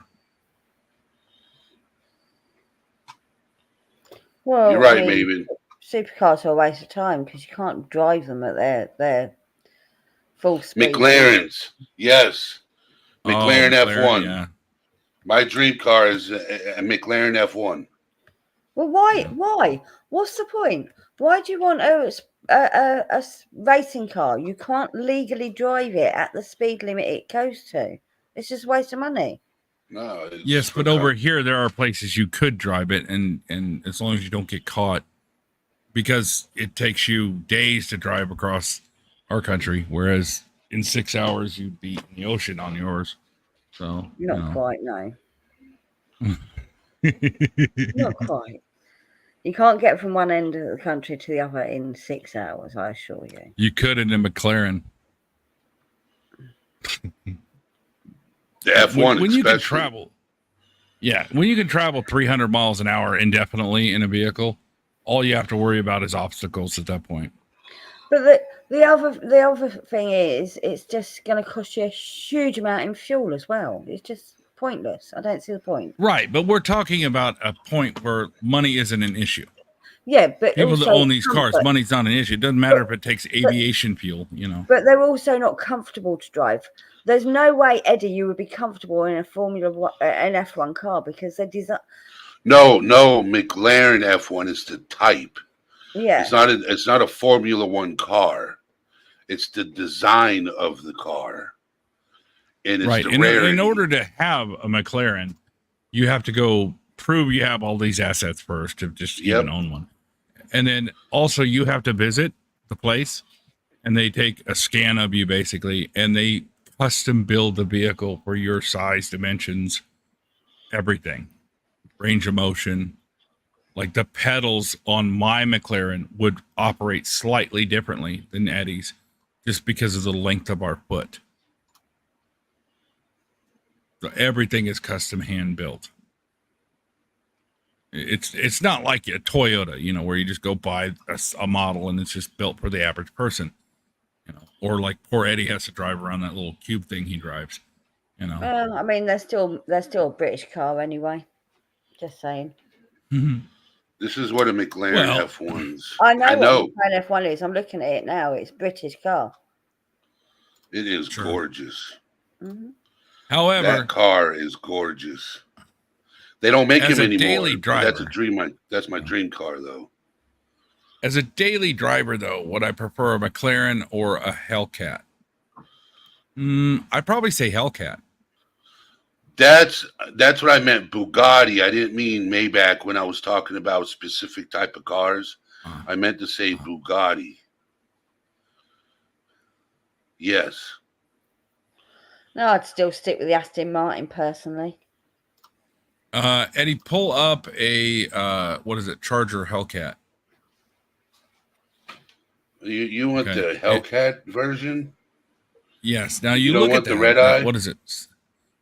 Well, You're right, Maven. Supercars are a waste of time because you can't drive them at their full speed. McLarens. Yes. McLaren F1. Yeah. My dream car is a McLaren F1. Well, why? What's the point? Why do you want a racing car? You can't legally drive it at the speed limit it goes to. It's just a waste of money. No. Yes, but over here there are places you could drive it, and as long as you don't get caught, because it takes you days to drive across our country, whereas in 6 hours you'd be in the ocean on yours. So Not quite, no. Not quite. You can't get from one end of the country to the other in 6 hours, I assure you. You could in a McLaren. The F1 when you can especially. travel. Yeah, when you can travel 300 miles an hour indefinitely in a vehicle, all you have to worry about is obstacles at that point. But the other thing is, it's just going to cost you a huge amount in fuel as well. It's just pointless. I don't see the point. Right, but we're talking about a point where money isn't an issue. Yeah, but people that own these cars, comfort. money's not an issue. It doesn't matter if it takes aviation fuel, you know. But they're also not comfortable to drive. There's no way, Eddie, you would be comfortable in an F1 car because they're designed. No, McLaren F1 is the type. Yeah. It's not a Formula One car. It's the design of the car. And it's right. the In order to have a McLaren, you have to go prove you have all these assets first to just even own one. And then also you have to visit the place and they take a scan of you basically, and they custom build the vehicle for your size, dimensions, everything, range of motion. Like the pedals on my McLaren would operate slightly differently than Eddie's. just because of the length of our foot. So everything is custom hand built. It's not like a Toyota, you know, where you just go buy a model and it's just built for the average person, you know, or like poor Eddie has to drive around that little cube thing he drives, you know. I mean, they're still a British car anyway. Just saying. This is what a McLaren F1's. I know what a McLaren F1 is. I'm looking at it now. It's British car. It is gorgeous. Mm-hmm. However, that car is gorgeous. They don't make him anymore. Daily driver, that's a dream. That's my dream car, though. As a daily driver, though, would I prefer a McLaren or a Hellcat? I'd probably say Hellcat. That's what I meant. Bugatti. I didn't mean Maybach when I was talking about a specific type of cars. I meant to say Bugatti. Yes. No, I'd still stick with the Aston Martin personally. Eddie, pull up a what is it? Charger Hellcat. You want the Hellcat version? Yes. Now you look don't at want the red eye. What is it?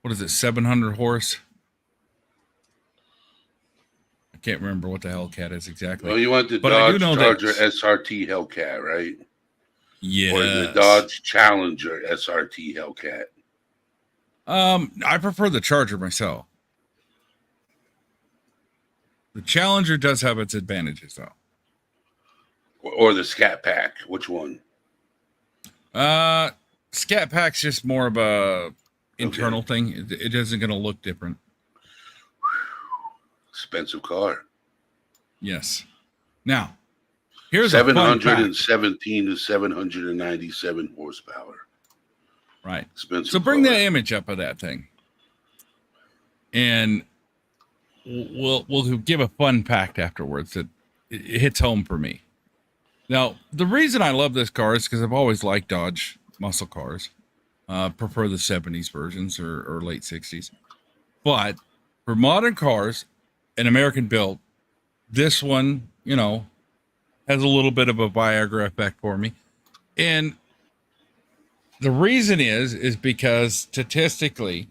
What is it? 700 horse. I can't remember what the Hellcat is exactly. Well, you want the Dodge Charger SRT Hellcat, right? Yeah. Or the Dodge Challenger SRT Hellcat. I prefer the Charger myself. The Challenger does have its advantages, though. Or the Scat Pack. Which one? Scat Pack's just more of a internal thing. It isn't going to look different. Expensive car. Yes. Now, here's 717 to 797 horsepower. Right. Expensive. So bring that image up of that thing, and we'll give a fun fact afterwards that it hits home for me. Now, the reason I love this car is because I've always liked Dodge muscle cars. Prefer the 70s versions or late 60s. But for modern cars, an American built, this one, you know, has a little bit of a Viagra effect for me. And the reason is because statistically,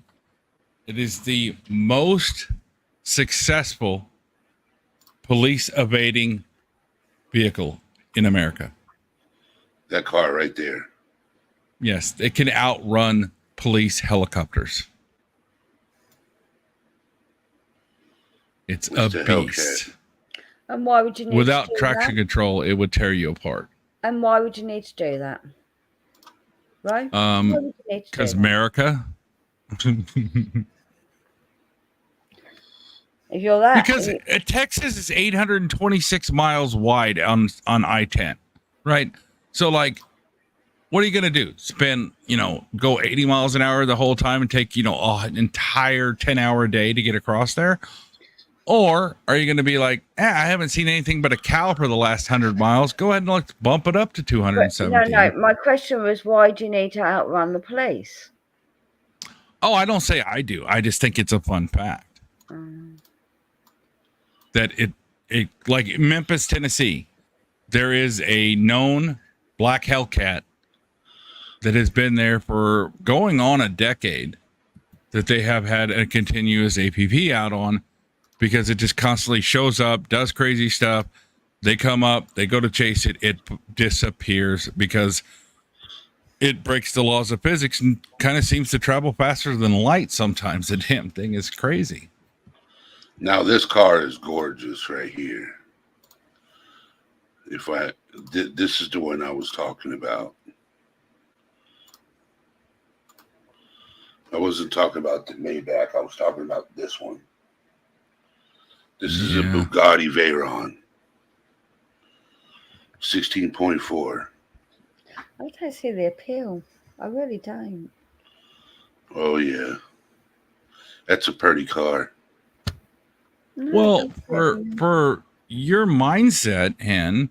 it is the most successful police evading vehicle in America. That car right there. Yes, it can outrun police helicopters. It's a beast. And why would you need Without to do traction that? control, it would tear you apart. And why would you need to do that? Right? Because America. If you're that, because Texas is 826 miles wide on I-10, right? So, like, what are you going to do? Spend, go 80 miles an hour the whole time and take, an entire 10-hour day to get across there? Or are you going to be like, I haven't seen anything but a cow for the last 100 miles. Go ahead and let's bump it up to 217. No. My question was, why do you need to outrun the police? Oh, I don't say I do. I just think it's a fun fact. That it like Memphis, Tennessee, there is a known black Hellcat that has been there for going on a decade that they have had a continuous APP out on because it just constantly shows up, does crazy stuff. They come up, they go to chase it, it disappears because it breaks the laws of physics and kind of seems to travel faster than light sometimes. The damn thing is crazy. Now, this car is gorgeous right here. This is the one I was talking about. I wasn't talking about the Maybach. I was talking about this one. This is a Bugatti Veyron. 16.4. I don't see the appeal. I really don't. Oh, yeah. That's a pretty car. Well, for your mindset, Hen,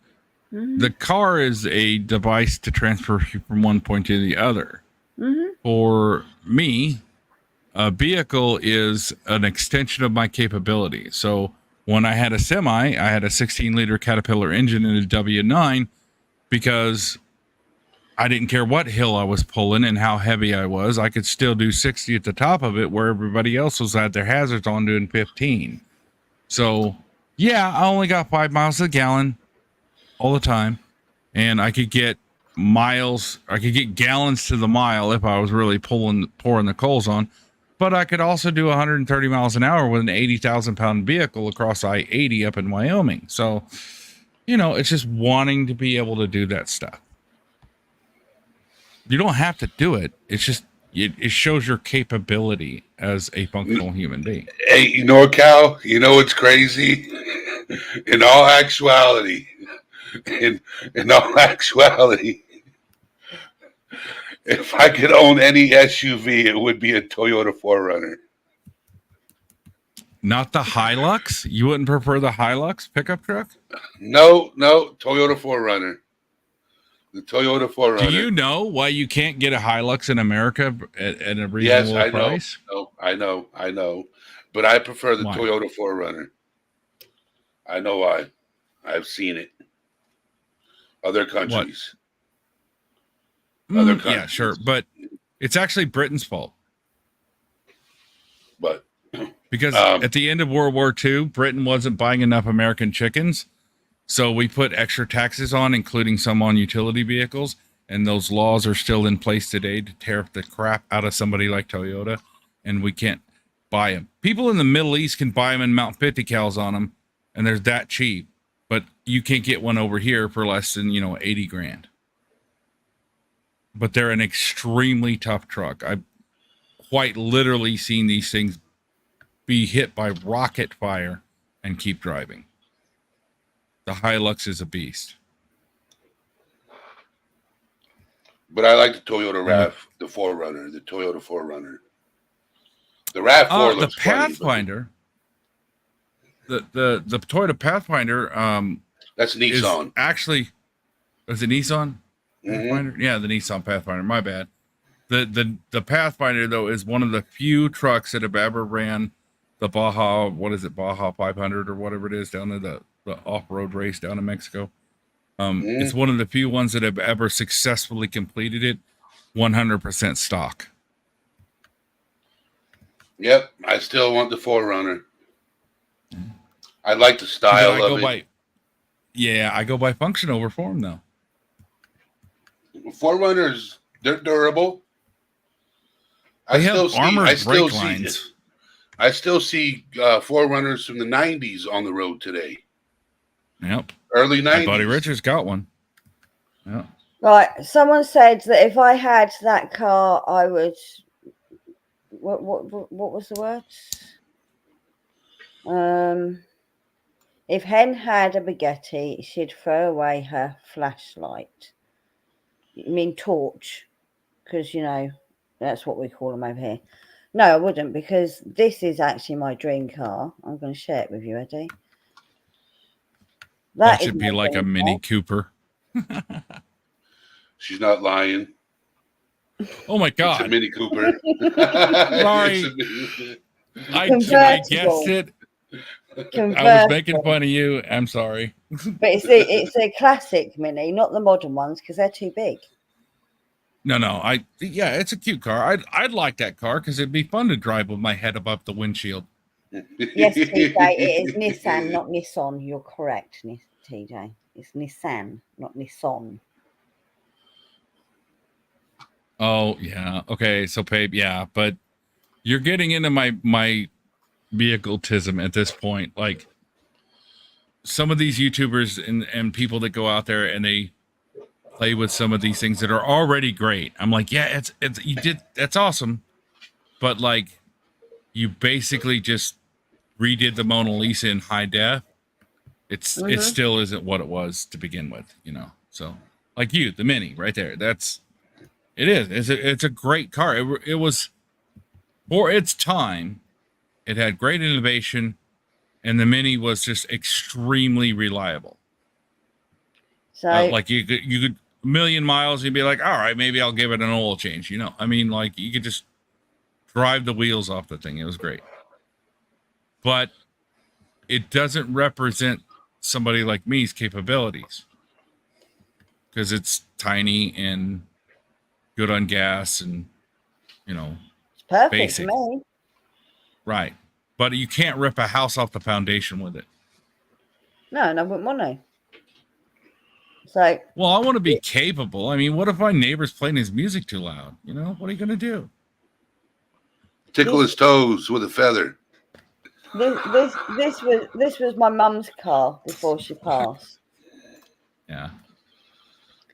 the car is a device to transfer you from one point to the other. For me, a vehicle is an extension of my capability. So when I had a semi, I had a 16-liter Caterpillar engine in a W9 because I didn't care what hill I was pulling and how heavy I was. I could still do 60 at the top of it where everybody else was at their hazards on doing 15. So, yeah, I only got 5 miles a gallon all the time. And I could get gallons to the mile if I was really pouring the coals on. But I could also do 130 miles an hour with an 80,000 pound vehicle across I-80 up in Wyoming. So, it's just wanting to be able to do that stuff. You don't have to do it. It's just, it shows your capability as a functional human being. Hey, Cal, what's crazy? In all actuality, if I could own any SUV, it would be a Toyota 4Runner. Not the Hilux? You wouldn't prefer the Hilux pickup truck? No, Toyota 4Runner. The Toyota 4Runner. Do you know why you can't get a Hilux in America at a reasonable price? No, I know. But I prefer the Why? Toyota 4Runner. I know why. I've seen it. Other countries. Yeah, sure. But it's actually Britain's fault. But because at the end of World War II, Britain wasn't buying enough American chickens. So we put extra taxes on, including some on utility vehicles. And those laws are still in place today to tariff the crap out of somebody like Toyota. And we can't buy them. People in the Middle East can buy them and mount 50 cals on them. And they're that cheap. But you can't get one over here for less than, 80 grand. But they're an extremely tough truck. I've quite literally seen these things be hit by rocket fire and keep driving. The Hilux is a beast. But I like the Toyota RAV, the 4Runner, the Toyota 4Runner. The RAV4 looks the Pathfinder. Funny, the Toyota Pathfinder that's Nissan. Is it Nissan? Pathfinder? Yeah, the Nissan Pathfinder. My bad. The Pathfinder though is one of the few trucks that have ever ran the Baja. What is it, Baja 500 or whatever it is down there, the off-road race down in Mexico. It's one of the few ones that have ever successfully completed it. 100% stock. Yep, I still want the 4Runner. I like the style of it. I go by function over form though. 4Runners, they're durable. I still see 4Runners from the 90s on the road today. Yep. Early 90s. My buddy Richard's got one. Yeah. Right. Someone said that if I had that car, I would. What was the words? If Hen had a Bugatti, she'd throw away her flashlight. You mean torch? Because, that's what we call them over here. No, I wouldn't, because this is actually my dream car. I'm going to share it with you, Eddie. That should be like a Mini Cooper. She's not lying. Oh my God. It's a Mini Cooper. Sorry. I guessed it. I was making fun of you. I'm sorry. But it's a classic Mini, not the modern ones, because they're too big. No. It's a cute car. I'd like that car because it'd be fun to drive with my head above the windshield. Yes, TJ, it is Nissan, not Nissan. You're correct, TJ. It's Nissan, not Nissan. Oh, yeah. Okay, so Pape, yeah, but you're getting into my vehicletism at this point. Like some of these YouTubers and people that go out there and they play with some of these things that are already great. I'm like, yeah, that's awesome. But like you basically just redid the Mona Lisa in high def. It still isn't what it was to begin with, So like the Mini right there. It is. It's a great car. It was for its time. It had great innovation, and the Mini was just extremely reliable. So, like you could a million miles, you'd be like, all right, maybe I'll give it an oil change. I mean, like you could just drive the wheels off the thing. It was great, but it doesn't represent somebody like me's capabilities because it's tiny and good on gas and, It's perfect basic. for me. Right. But you can't rip a house off the foundation with it. No, and I wouldn't want to. So, Well, I want to be capable. I mean, what if my neighbor's playing his music too loud? What are you going to do? Tickle his toes with a feather. This was my mum's car before she passed. Yeah.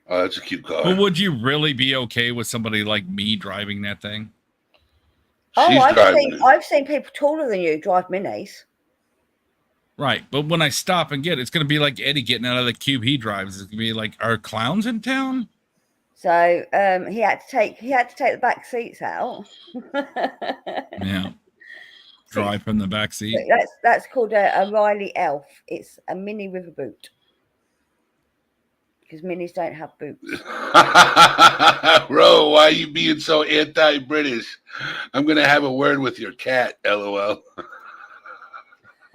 Oh, that's a cute car. But would you really be okay with somebody like me driving that thing? I've seen people taller than you drive minis. Right, but when I stop and get it, it's going to be like Eddie getting out of the cube he drives. It's going to be like, are clowns in town? So he had to take the back seats out. Yeah, drive from the back seat. That's called a Riley Elf. It's a mini river boot because minis don't have boots. Bro, why are you being so anti-British? I'm gonna have a word with your cat. LOL.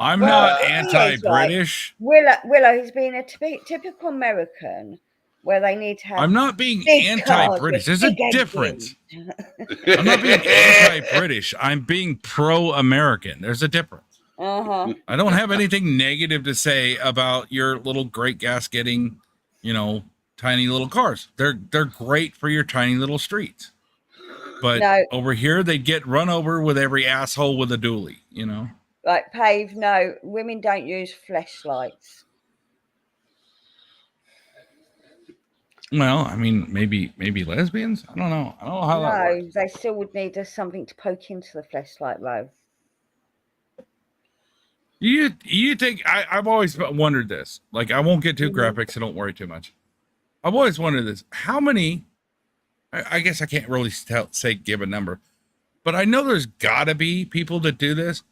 I'm not anti-British. Right. Willow, he's being a typical American where they need to have. I'm not being anti-British. There's a difference. I'm not being anti-British. I'm being pro-American. There's a difference. Uh-huh. I don't have anything negative to say about your little great gas getting, tiny little cars. They're great for your tiny little streets. But over here, they get run over with every asshole with a dually, Like, Pave, no, women don't use fleshlights. Well, I mean, maybe lesbians. I don't know. I don't know how that works. No, they still would need something to poke into the fleshlight, though. You think I've always wondered this. Like, I won't get too graphic, so don't worry too much. I've always wondered this. How many? I guess I can't really give a number, but I know there's got to be people that do this.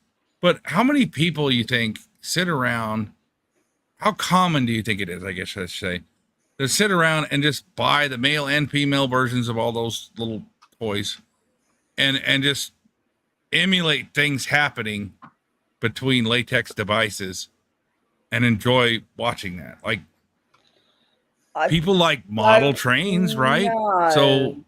But how many people you think sit around? How common do you think it is? I guess I should say, to sit around and just buy the male and female versions of all those little toys, and just emulate things happening between latex devices, and enjoy watching that. Like, people like model trains, right? No. So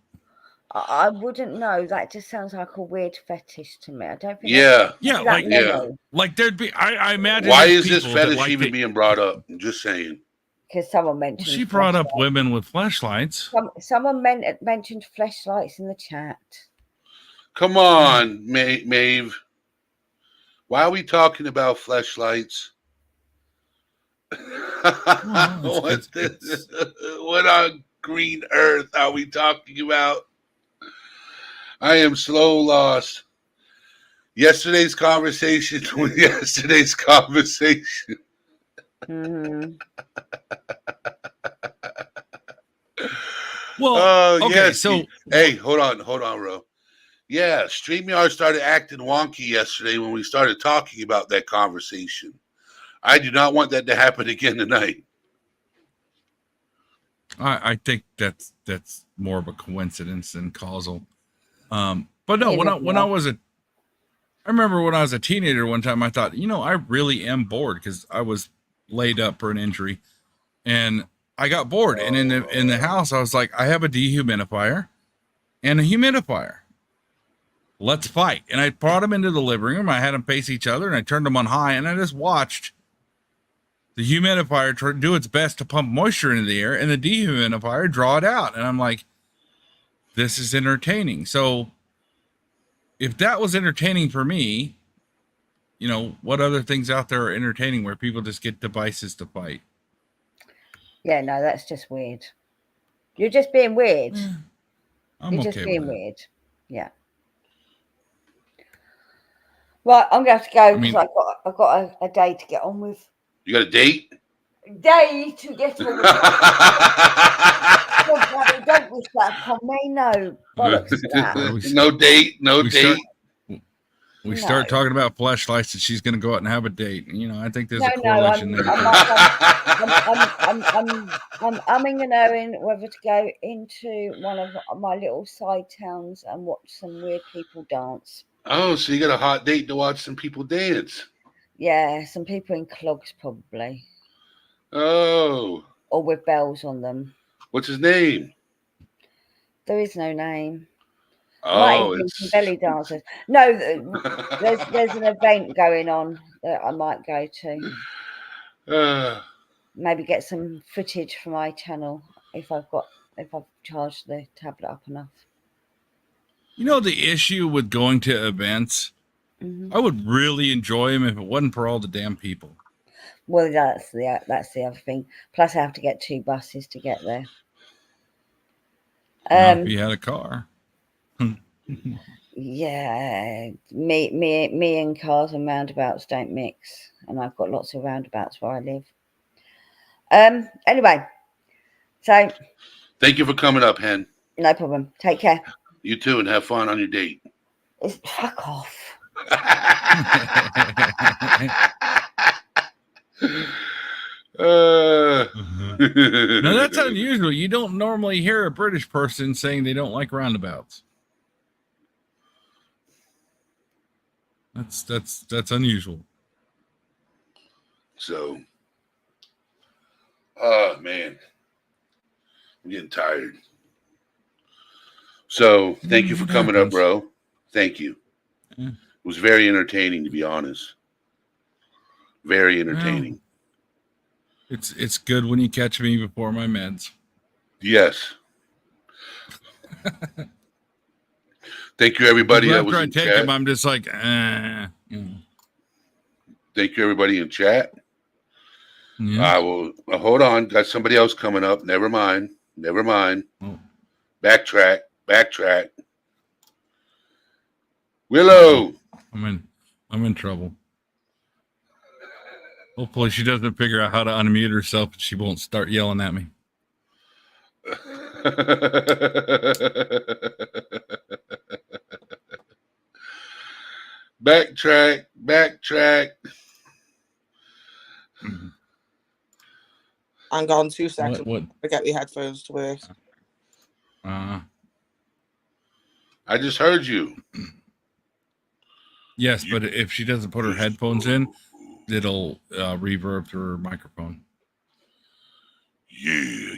I wouldn't know. That just sounds like a weird fetish to me. I don't think. Like there'd be. I imagine. Why is this fetish even being brought up? I'm just saying. Because someone mentioned. She brought up women with fleshlights. Someone mentioned fleshlights in the chat. Come on, Maeve. Why are we talking about fleshlights? What on green earth are we talking about? I am slow lost. Yesterday's conversation with yesterday's conversation. Mm-hmm. Well, okay, yes. So hey, hold on, Ro. Yeah, StreamYard started acting wonky yesterday when we started talking about that conversation. I do not want that to happen again tonight. I think that's more of a coincidence than causal. But no, I remember when I was a teenager one time, I thought, I really am bored because I was laid up for an injury, and I got bored. And in the house, I was like, I have a dehumidifier and a humidifier. Let's fight. And I brought them into the living room. I had them face each other, and I turned them on high, and I just watched the humidifier do its best to pump moisture into the air, and the dehumidifier draw it out. And I'm like, this is entertaining. So if that was entertaining for me, what other things out there are entertaining where people just get devices to fight? Yeah, no, that's just weird. You're just being weird. You're just being weird. Yeah. Right, I'm going to have to go because I've got a day to get on with. You got a date? Day to get on with. Don't wish that upon me. No bollocks to that. No date. We start talking about fleshlights, and she's going to go out and have a date. I think there's a correlation there. I'm umming and ahhing whether to go into one of my little side towns and watch some weird people dance. Oh, so you got a hot date to watch some people dance? Yeah, some people in clogs probably. Oh. Or with bells on them. What's his name? There is no name. Might Oh, even be some it's belly dancers. No, there's an event going on that I might go to. Maybe get some footage for my channel if I've charged the tablet up enough. You know the issue with going to events? Mm-hmm. I would really enjoy them if it wasn't for all the damn people. Well, that's the other thing. Plus, I have to get 2 buses to get there. Now, if you had a car. Yeah, me and cars and roundabouts don't mix, and I've got lots of roundabouts where I live. Anyway, so thank you for coming up, Hen. no problem. Take care. You too, and have fun on your date. Fuck off. No, that's unusual. You don't normally hear a British person saying they don't like roundabouts. That's unusual. So, man, I'm getting tired. So, thank you for coming up, bro. Thank you. Yeah. It was very entertaining, to be honest. Very entertaining. Well, it's good when you catch me before my meds. Yes. Thank you, everybody that was in chat. After I take them, I'm just like, Thank you, everybody in chat. Yeah. I will hold on. Got somebody else coming up. Never mind. Oh. Backtrack. Willow. I'm in trouble. Hopefully she doesn't figure out how to unmute herself and she won't start yelling at me. Backtrack. Mm-hmm. I'm gone 2 seconds. What? I get the headphones to work. I just heard you. Yes, but if she doesn't put her headphones in, it'll reverb through her microphone. Yeah.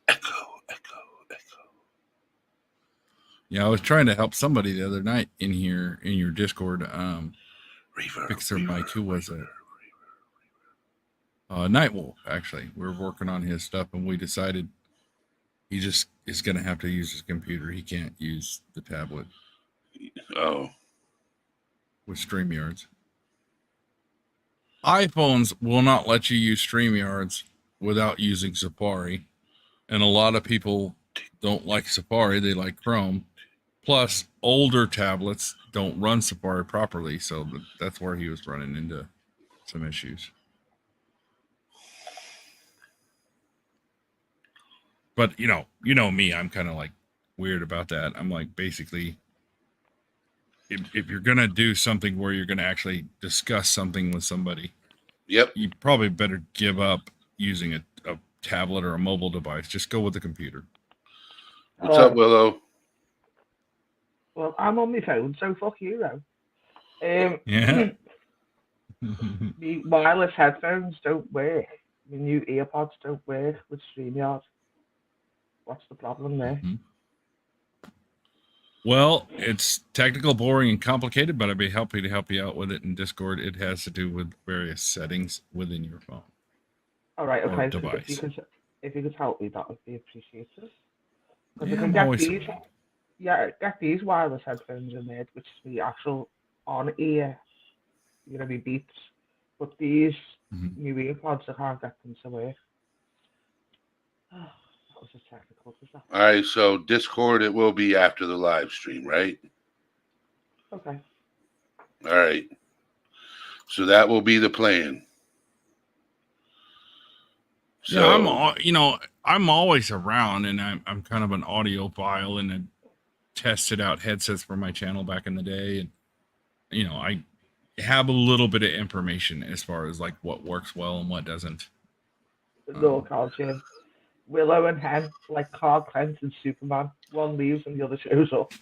Echo. Yeah, I was trying to help somebody the other night in your Discord. Fix their mic. Who was it? Nightwolf, actually. We're working on his stuff, and we decided he just is going to have to use his computer. He can't use the tablet. Oh. With StreamYards. iPhones will not let you use StreamYards without using Safari. And a lot of people don't like Safari. They like Chrome. Plus, older tablets don't run Safari properly. So that's where he was running into some issues. But, you know me, I'm kind of like weird about that. I'm like, basically, if you're going to do something where you're going to actually discuss something with somebody, yep, you probably better give up using a tablet or a mobile device. Just go with the computer. What's up, Willow? Well, I'm on my phone, so fuck you, though. Yeah. The wireless headphones don't work. The new earpods don't work with StreamYard. What's the problem there? Mm-hmm. Well, it's technical, boring, and complicated, but I'd be happy to help you out with it in Discord. It has to do with various settings within your phone. All right, okay. So if you could help me, that would be appreciated. Because I can get these wireless headphones in there, which is the actual on-ear, the Beats. But these new earpods, I can't get them to work. That was just technical. All right, so Discord, it will be after the live stream, right? Okay. All right. So that will be the plan. So, yeah, I'm always around, and I'm kind of an audiophile, and I tested out headsets for my channel back in the day, and I have a little bit of information as far as like what works well and what doesn't. No, culture. Willow and Hen, like Clark Kent and Superman. One leaves and the other shows up.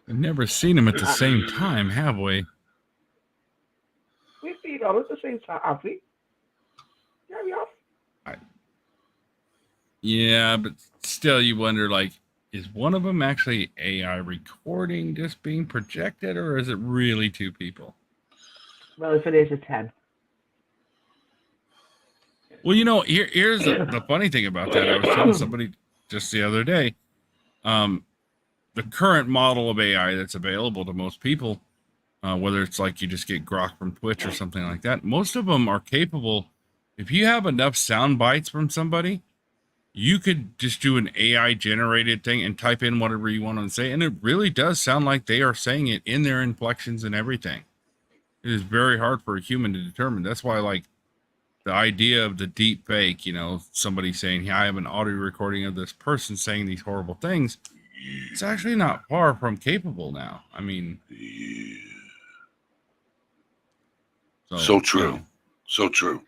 We've never seen them at the same time, have we? We've been on now at the same time, have we? Yeah, we have. Yeah, but still, you wonder, like, is one of them actually AI recording just being projected, or is it really two people? Well, if it is a 10. Well, here's the funny thing about that. I was telling somebody just the other day, the current model of AI that's available to most people, whether it's like you just get Grok from Twitch or something like that, most of them are capable. If you have enough sound bites from somebody, you could just do an AI generated thing and type in whatever you want to say. And it really does sound like they are saying it in their inflections and everything. It is very hard for a human to determine. That's why, like, the idea of the deep fake, somebody saying, hey, I have an audio recording of this person saying these horrible things. It's actually not far from capable now. I mean, so true. So true.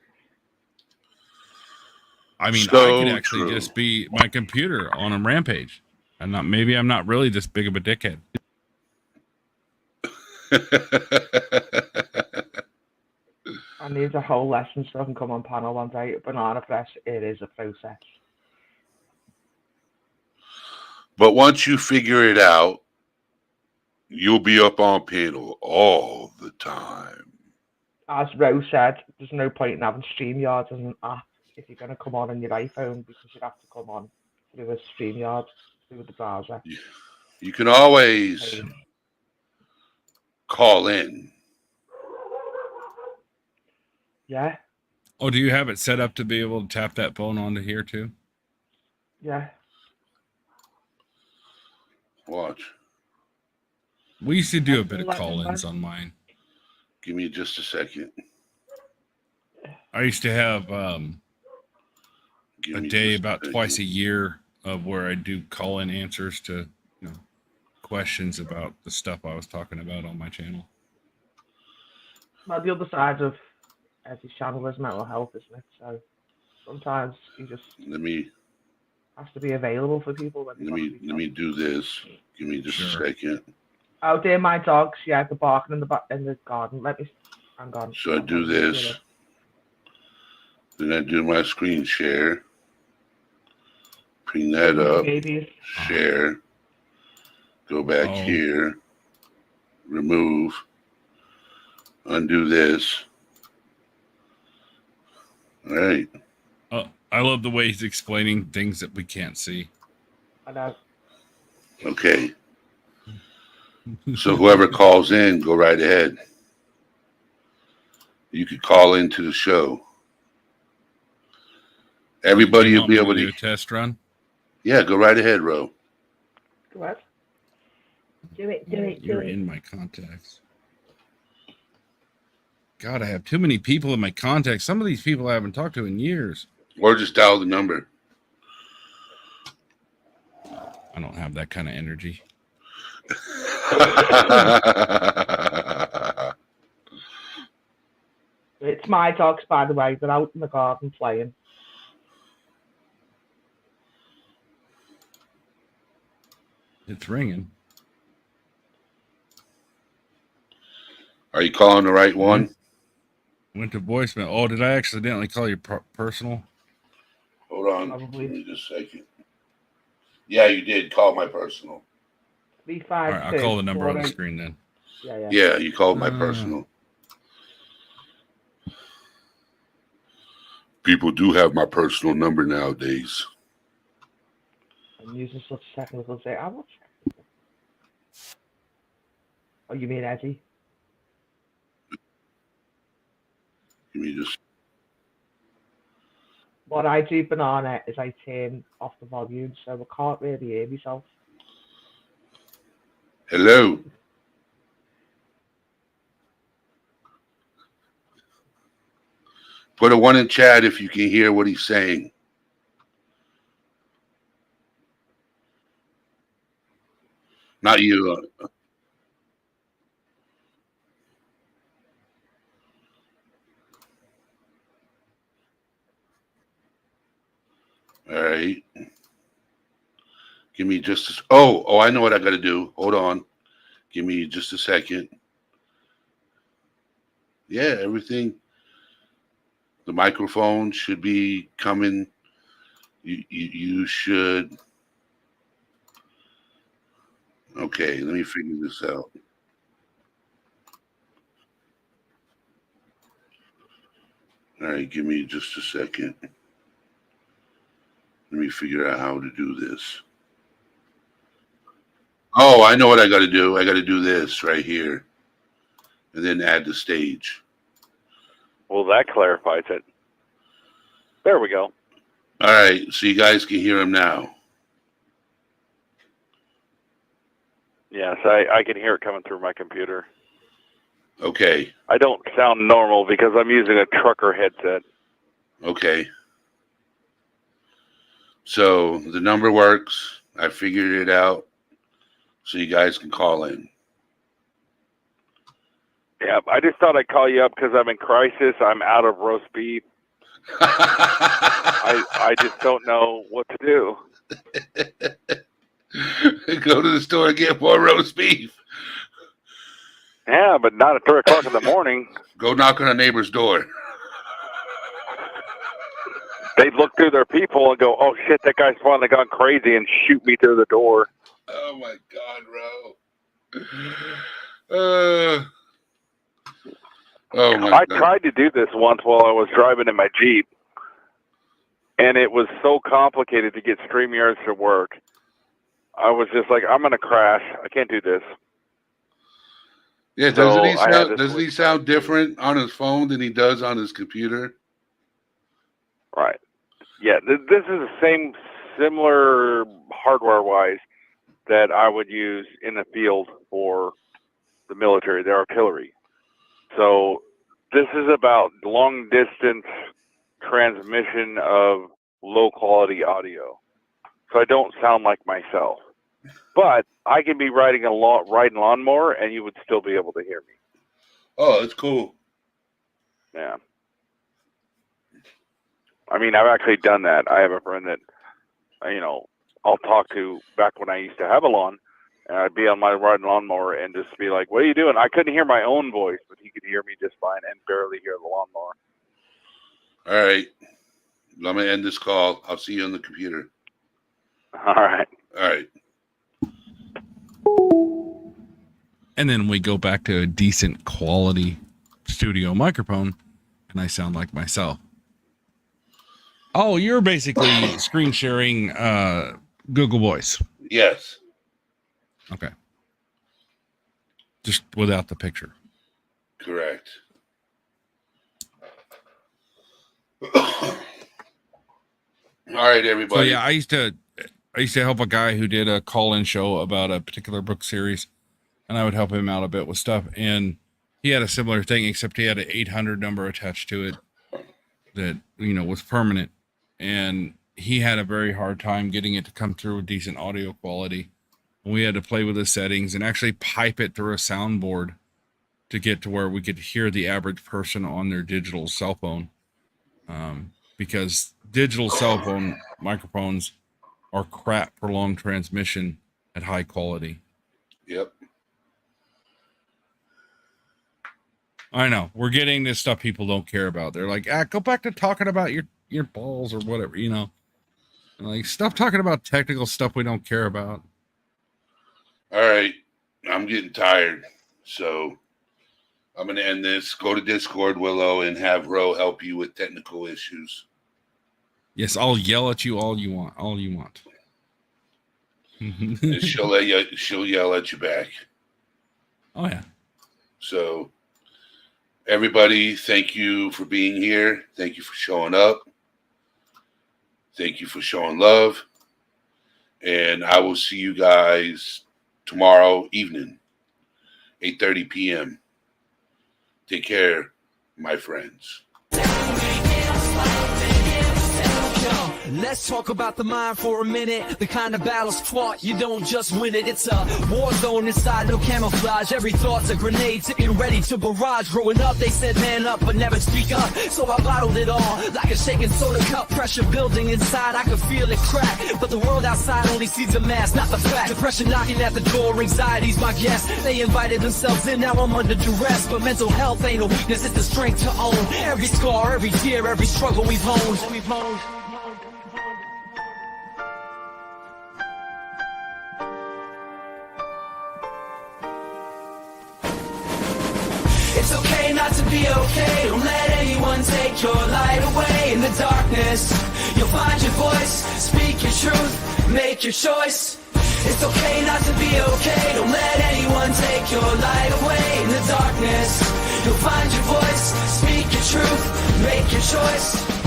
I mean, so I could actually just be my computer on a rampage. Maybe I'm not really this big of a dickhead. I need a whole lesson so I can come on panel one day. Banana press, it is a process. But once you figure it out, you'll be up on panel all the time. As Rose said, there's no point in having StreamYard as an app if you're going to come on your iPhone, because you have to come on through a StreamYard, through the browser. You can always call in. Yeah. Oh, do you have it set up to be able to tap that phone onto here too? Yeah. Watch. We used to do a bit of call-ins on mine. Give me just a second. I used to have a day about twice a year of where I do call-in answers to questions about the stuff I was talking about on my channel. Well, the other side of Eddie's channel is mental health, isn't it? So sometimes you just has to be available for people. Let me do this. Give me just a second. Out there, my dogs. Yeah, they're barking in the garden. Hang on. So I do this. Then I do my screen share. Bring that up. Share. Go back here. Remove. Undo this. All right. I love the way he's explaining things that we can't see. I know. Okay. So whoever calls in, go right ahead. You could call into the show. Everybody will be able to do a test run. Yeah, go right ahead, Ro. Go ahead. Do it. You're in my contacts. God, I have too many people in my contacts. Some of these people I haven't talked to in years. Or just dial the number. I don't have that kind of energy. It's my dogs, by the way. They're out in the garden playing. It's ringing. Are you calling the right one? Went to voicemail. Oh, did I accidentally call your personal? Hold on. Probably. Give me just a second. Yeah, you did call my personal. 356. All right, I'll call the number on the screen then. Yeah, you called my personal. People do have my personal number nowadays. I'm using such technical say. I will check. Oh, you mean Eddie? Give me just. What I do, Banana, is I turn off the volume so I can't really hear myself. Hello. Put a 1 in chat if you can hear what he's saying. Not you. All right. Give me just a, oh, I know what I got to do. Hold on. Give me just a second. Yeah, everything The microphone should be coming. You should. Okay, let me figure this out. All right, give me just a second. Let me figure out how to do this. Oh, I know what I got to do. I got to do this right here. And then add the stage. Well, that clarifies it. There we go. All right, so you guys can hear him now. Yes, I can hear it coming through my computer. Okay. I don't sound normal because I'm using a trucker headset. Okay. So the number works. I figured it out. So you guys can call in. Yeah, I just thought I'd call you up because I'm in crisis. I'm out of roast beef. I just don't know what to do. Go to the store and get more roast beef. Yeah, but not at 3 o'clock in the morning. Go knock on a neighbor's door. They'd look through their people and go, "Oh shit, that guy's finally gone crazy," and shoot me through the door. Oh my God, bro. Oh my I God. tried to do this once while I was driving in my Jeep, and it was so complicated to get StreamYards to work. I was just like, I'm going to crash. I can't do this. Yeah, So doesn't he sound different on his phone than he does on his computer? Right. Yeah, this is the same, similar hardware-wise that I would use in the field for the military, the artillery. So this is about long-distance transmission of low-quality audio. So I don't sound like myself. But I can be riding lawnmower, and you would still be able to hear me. Oh, that's cool. Yeah. I mean, I've actually done that. I have a friend that, I'll talk to back when I used to have a lawn, and I'd be on my riding lawnmower and just be like, "What are you doing?" I couldn't hear my own voice, but he could hear me just fine and barely hear the lawnmower. All right. I'm going to end this call. I'll see you on the computer. All right. All right. And then we go back to a decent quality studio microphone, and I sound like myself. Oh, you're basically screen sharing Google Voice. Yes. Okay. Just without the picture. Correct. All right, everybody. So yeah, I used to help a guy who did a call-in show about a particular book series, and I would help him out a bit with stuff. And he had a similar thing, except he had an 800 number attached to it that was permanent, and he had a very hard time getting it to come through with decent audio quality. And we had to play with the settings and actually pipe it through a soundboard to get to where we could hear the average person on their digital cell phone. Because digital cell phone microphones are crap for long transmission at high quality. Yep. I know. We're getting this stuff people don't care about. They're like, go back to talking about your balls or whatever, Like, stop talking about technical stuff we don't care about. All right. I'm getting tired. So I'm going to end this. Go to Discord, Willow, and have Ro help you with technical issues. Yes, I'll yell at you all you want. And she'll yell at you back. Oh yeah. So everybody, thank you for being here. Thank you for showing up. Thank you for showing love. And I will see you guys tomorrow evening, 8:30 p.m. Take care, my friends. Let's talk about the mind for a minute. The kind of battles fought, you don't just win it. It's a war zone inside, no camouflage. Every thought's a grenade, sitting ready to barrage. Growing up, they said man up, but never speak up. So I bottled it all, like a shaking soda cup. Pressure building inside, I could feel it crack. But the world outside only sees a mask, not the fact. Depression knocking at the door, anxiety's my guest. They invited themselves in, now I'm under duress. But mental health ain't a weakness, it's the strength to own. Every scar, every tear, every struggle we've honed. It's okay not to be okay. Don't let anyone take your light away. In the darkness, you'll find your voice. Speak your truth, make your choice. It's okay not to be okay. Don't let anyone take your light away. In the darkness, you'll find your voice. Speak your truth, make your choice.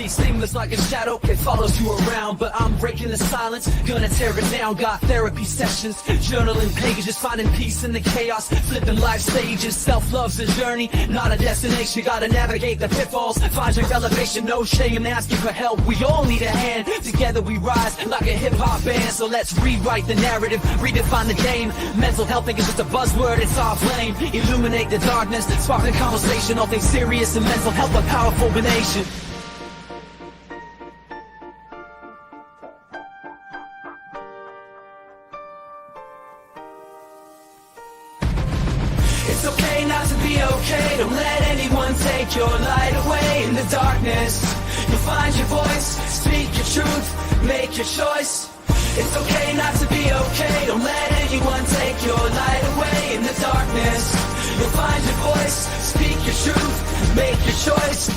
Stigmas like a shadow, it follows you around. But I'm breaking the silence, gonna tear it down. Got therapy sessions, journaling pages, finding peace in the chaos, flipping life stages. Self-love's a journey, not a destination. Gotta navigate the pitfalls, find your elevation. No shame asking for help, we all need a hand. Together we rise like a hip-hop band. So let's rewrite the narrative, redefine the game. Mental health ain't just a buzzword, it's our flame. Illuminate the darkness, spark the conversation. All things serious and mental health, a powerful nation. It's okay not to be okay. Don't let anyone take your light away. In the darkness, you'll find your voice. Speak your truth, make your choice. It's okay not to be okay. Don't let anyone take your light away. In the darkness, you'll find your voice. Speak your truth, make your choice.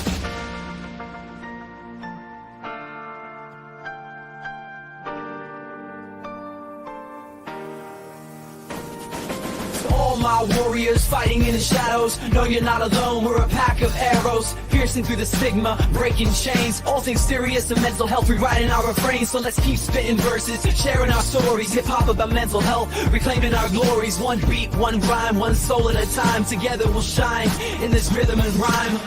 All my warriors fighting in the shadows, no, you're not alone. We're a pack of arrows, piercing through the stigma, breaking chains. All things serious and mental health, rewriting our refrains. So let's keep spitting verses, sharing our stories. Hip-hop about mental health, reclaiming our glories. One beat, one rhyme, one soul at a time. Together we'll shine in this rhythm and rhyme.